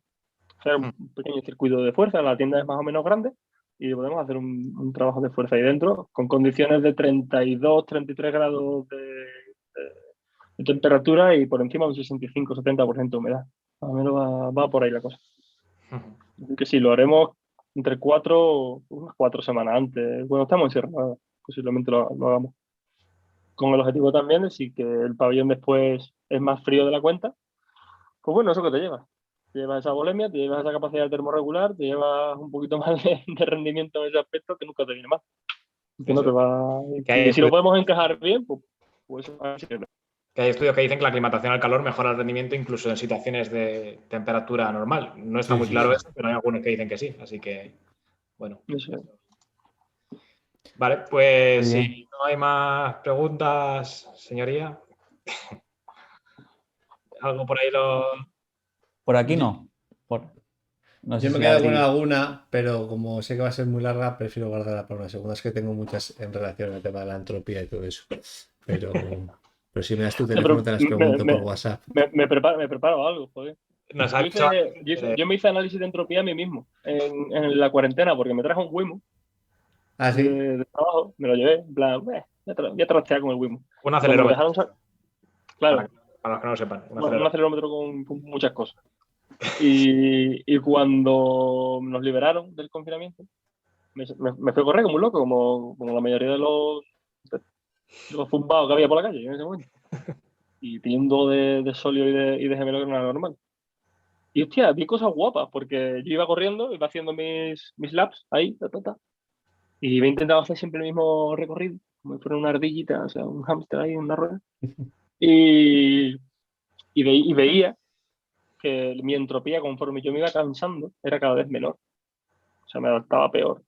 Hacer un pequeño circuito de fuerza, la tienda es más o menos grande y podemos hacer un trabajo de fuerza ahí dentro con condiciones de 32, 33 grados de temperatura y por encima de un 65-70% de humedad. Más o menos va por ahí la cosa. Así que sí, lo haremos entre unas 4 semanas antes. Bueno, estamos en Sierra Nevada, posiblemente lo hagamos. Con el objetivo también de si que el pabellón después es más frío de la cuenta, pues bueno, eso que te llevas. Te llevas esa volemia, te llevas esa capacidad termorregular, te llevas un poquito más de rendimiento en ese aspecto que nunca te viene mal. Que no te va. Que hay Y si lo podemos encajar bien, pues así que Que hay estudios que dicen que la aclimatación al calor mejora el rendimiento incluso en situaciones de temperatura normal. No está Sí, muy sí, claro sí. eso, pero hay algunos que dicen que sí. Así que, bueno. eso es. Vale, pues Muy bien. si no hay más preguntas, señoría. Algo por ahí lo... Por aquí no. No sé Yo me si quedo con Adri. alguna, pero como sé que va a ser muy larga, prefiero guardarla para una segunda. Es que tengo muchas en relación al tema de la entropía y todo eso. Pero si me das tu No, teléfono, pero te las pregunto por WhatsApp. me preparo algo, joder. Nos ha Yo, dicho hice, yo, hice- yo me hice análisis de entropía a mí mismo en la cuarentena porque me trajo un Wimo Ah, sí. de trabajo, me lo llevé, en plan, ya trastear con el Wimo. un Cuando me acelerómetro, dejaron, para, claro, para los que no lo sepan. Un un acelerómetro. acelerómetro con muchas cosas. Y cuando nos liberaron del confinamiento, me fui a correr como un loco, como la mayoría de los zumbados que había por la calle en ese momento. Y pidiendo de solio y de gemelo que no era normal. Y hostia, vi cosas guapas, porque yo iba corriendo, iba haciendo mis laps ahí, y iba intentando hacer siempre el mismo recorrido, como si fuera una ardillita, o sea, un hámster ahí en una rueda. Y, y veía que mi entropía, conforme yo me iba cansando, era cada vez menor. O sea, me adaptaba peor.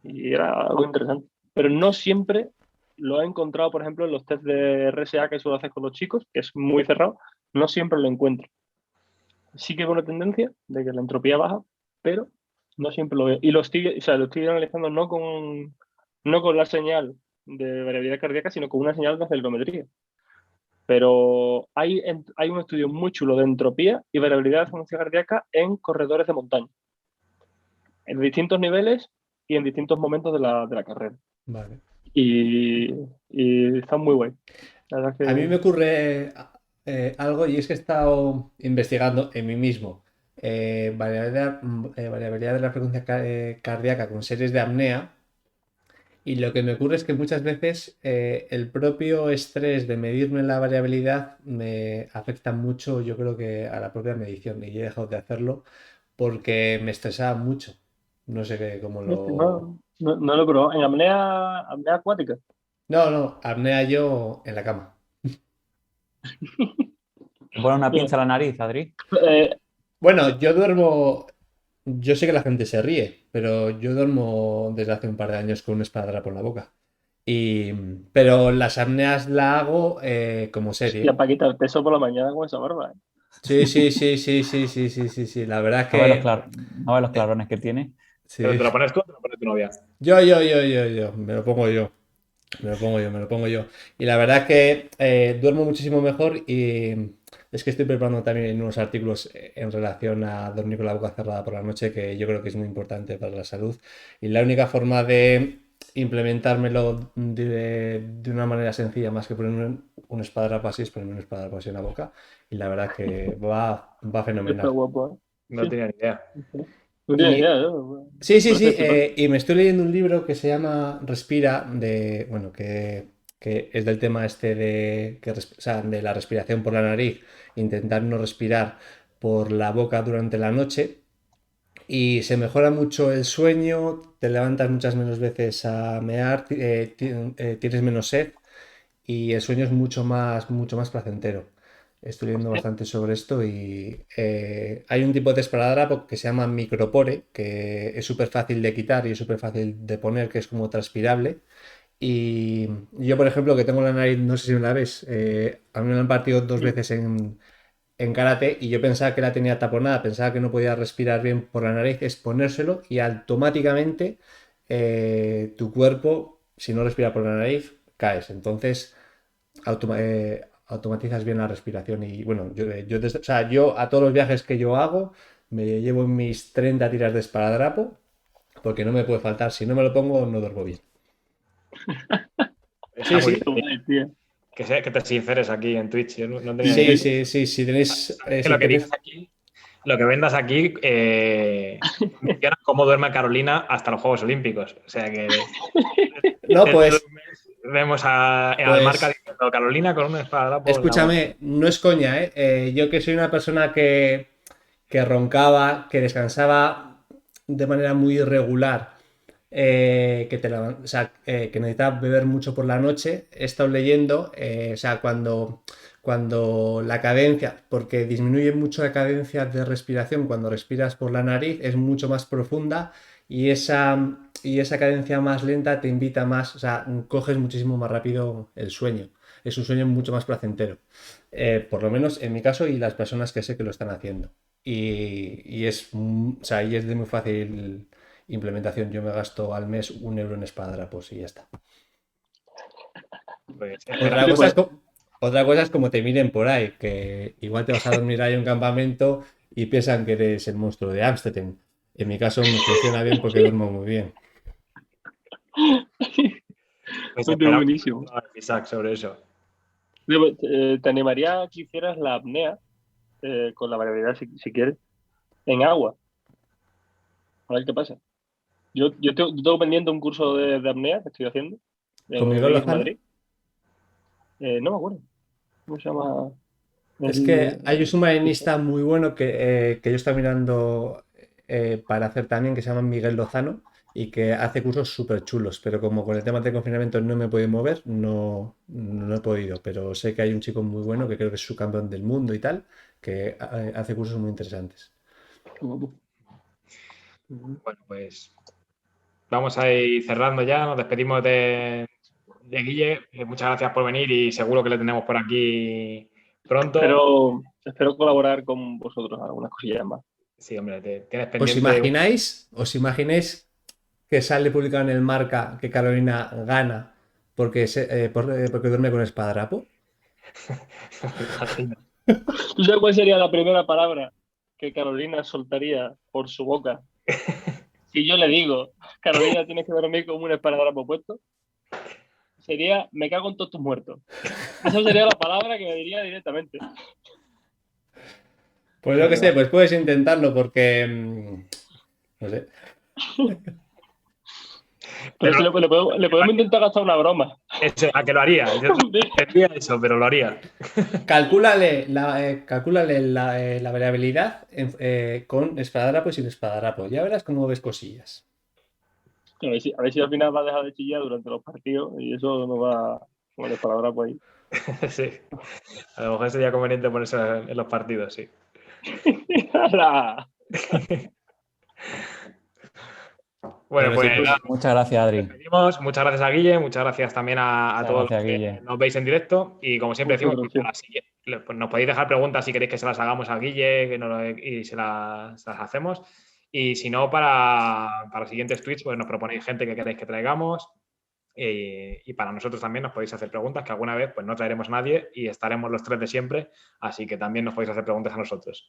Y era algo interesante. Pero no siempre lo he encontrado, por ejemplo, en los test de RSA que suelo hacer con los chicos, que es muy cerrado, no siempre lo encuentro. Sí que veo una tendencia de que la entropía baja, pero no siempre lo veo. Y lo estoy analizando no con la señal de variabilidad cardíaca, sino con una señal de acelerometría. Pero hay un estudio muy chulo de entropía y variabilidad de frecuencia cardíaca en corredores de montaña, en distintos niveles y en distintos momentos de la carrera. Vale. Y está muy guay. La verdad que... A mí me ocurre algo y es que he estado investigando en mí mismo variabilidad de la frecuencia cardíaca con series de apnea. Y lo que me ocurre es que muchas veces el propio estrés de medirme la variabilidad me afecta mucho, yo creo que a la propia medición. Y he dejado de hacerlo porque me estresaba mucho. No sé cómo lo... No lo he probado. En apnea acuática. No, apnea yo en la cama. ¿Te pone una Mira, pinza a la nariz, Adri? Bueno, yo duermo. Yo sé que la gente se ríe, pero yo duermo desde hace un par de años con un esparadrapo en la boca. Y... Pero las apneas la hago como hostia, serie. para quitarte eso por la mañana con esa barba. Sí. La verdad es No ves que. no ves los clarones que tiene. ¿Pero Sí. te lo pones tú o te lo pone tu novia? Yo. Me lo pongo yo. Me lo pongo yo. Y la verdad es que duermo muchísimo mejor y es que estoy preparando también unos artículos en relación a dormir con la boca cerrada por la noche, que yo creo que es muy importante para la salud. Y la única forma de implementármelo de una manera sencilla, más que ponerme un esparadrapo así, es ponerme un esparadrapo así en la boca. Y la verdad es que va Está fenomenal. guapo, ¿eh? No tenía ni idea. No tienes idea, Y ¿no? sí, Parece flipante. y me estoy leyendo un libro que se llama Respira, bueno, que es del tema este o sea, de la respiración por la nariz, intentar no respirar por la boca durante la noche y se mejora mucho el sueño, te levantas muchas menos veces a mear, tienes menos sed y el sueño es mucho más placentero. Estoy leyendo Hostia. bastante sobre esto y hay un tipo de esparadrapo que se llama micropore, que es súper fácil de quitar y es súper fácil de poner, que es como transpirable. Y yo, por ejemplo, que tengo la nariz, no sé si me la ves, a mí me la han partido dos veces en karate y yo pensaba que la tenía taponada, pensaba que no podía respirar bien por la nariz, es ponérselo y automáticamente tu cuerpo, si no respira por la nariz, caes. Entonces automatizas bien la respiración y bueno, o sea, yo a todos los viajes que yo hago me llevo mis 30 tiras de esparadrapo porque no me puede faltar, si no me lo pongo no duermo bien. Está Sí, muy sí, Qué bien. guay, tío. Que te sinceres aquí en Twitch. Yo no tenía ni idea. si tenéis, Sabes que si lo que dices tenéis, aquí, lo que vendas aquí, menciona cómo duerme Carolina hasta los Juegos Olímpicos. O sea que no, dentro de pues, un mes vemos al marca pues, diciendo Carolina con una espadadrapo en la boca. escúchame, no es coña, ¿eh? Yo que soy una persona que roncaba, que descansaba de manera muy irregular, o sea, que necesitaba beber mucho por la noche, he estado leyendo, o sea, cuando la cadencia, porque disminuye mucho la cadencia de respiración cuando respiras por la nariz, es mucho más profunda y esa cadencia más lenta te invita más, o sea, coges muchísimo más rápido el sueño. Es un sueño mucho más placentero. Por lo menos en mi caso y las personas que sé que lo están haciendo. O sea, y es de muy fácil implementación. Yo me gasto al mes 1 euro en espadadrapos y ya está. Pues Otra Sí, cosa pues, es, otra cosa es como te miren por ahí, que igual te vas a dormir ahí en un campamento y piensan que eres el monstruo de Ámsterdam. En mi caso me funciona bien porque duermo muy bien. pues es esperamos buenísimo. Isaac sobre eso. Te animaría a que hicieras la apnea con la variabilidad, si quieres, en agua. A ver qué pasa. Yo tengo pendiente un curso de apnea que estoy haciendo ¿Con en Miguel el IES Lozano? Madrid. No me acuerdo. ¿Cómo se llama? Es que hay un El- submarinista muy bueno que yo estoy mirando para hacer también, que se llama Miguel Lozano y que hace cursos súper chulos, pero como con el tema de confinamiento no me he podido mover, no he podido, pero sé que hay un chico muy bueno que creo que es subcampeón del mundo y tal, que hace cursos muy interesantes. Bueno, pues vamos a ir cerrando ya. Nos despedimos de Guille. Muchas gracias por venir y seguro que le tenemos por aquí pronto. Espero colaborar con vosotros en algunas cosillas más. Sí, hombre, tienes pendiente. Os imagináis que sale publicado en el Marca que Carolina gana porque duerme con espadadrapo? ¿Tú sabes cuál sería la primera palabra que Carolina soltaría por su boca? Si yo le digo, Carolina, tienes que dormir como un esparadrapo puesto, sería, me cago en todos tus muertos. Esa sería la palabra que me diría directamente. Pues lo que sé, pues puedes intentarlo porque... no sé. Pero si le podemos intentar gastar una broma. ¿A que lo haría? Yo entendía eso, pero lo haría. Calcúlale la variabilidad con esparadrapo y sin esparadrapo. Ya verás cómo ves cosillas. A ver si al final va a dejar de chillar durante los partidos y eso no va como el esparadrapo ahí. Sí. A lo mejor sería conveniente ponerse en los partidos, sí. ¡Hala! Bueno, pues Pues nada, muchas gracias, Adri. despedimos. Muchas gracias a Guille, muchas gracias también a Muchas todos gracias, los que Guille. nos veis en directo. Y como siempre Muchas decimos, gracias. pues nos podéis dejar preguntas si queréis que se las hagamos a Guille y se las hacemos. Y si no, para los siguientes tweets, pues nos proponéis gente que queréis que traigamos. Y para nosotros también nos podéis hacer preguntas, que alguna vez pues no traeremos a nadie y estaremos los tres de siempre, así que también nos podéis hacer preguntas a nosotros.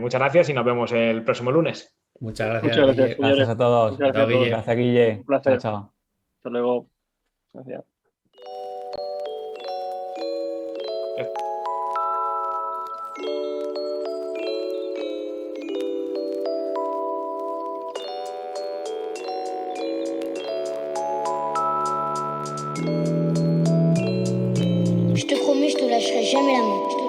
Muchas gracias y nos vemos el próximo lunes. Muchas gracias, Muchas gracias, Guille. señores. Gracias a todos. Muchas gracias a Guille. todos. Gracias, Guille. Un placer. Chao, chao. Hasta luego. Gracias. Je te promets, je te lâcherai jamais la main.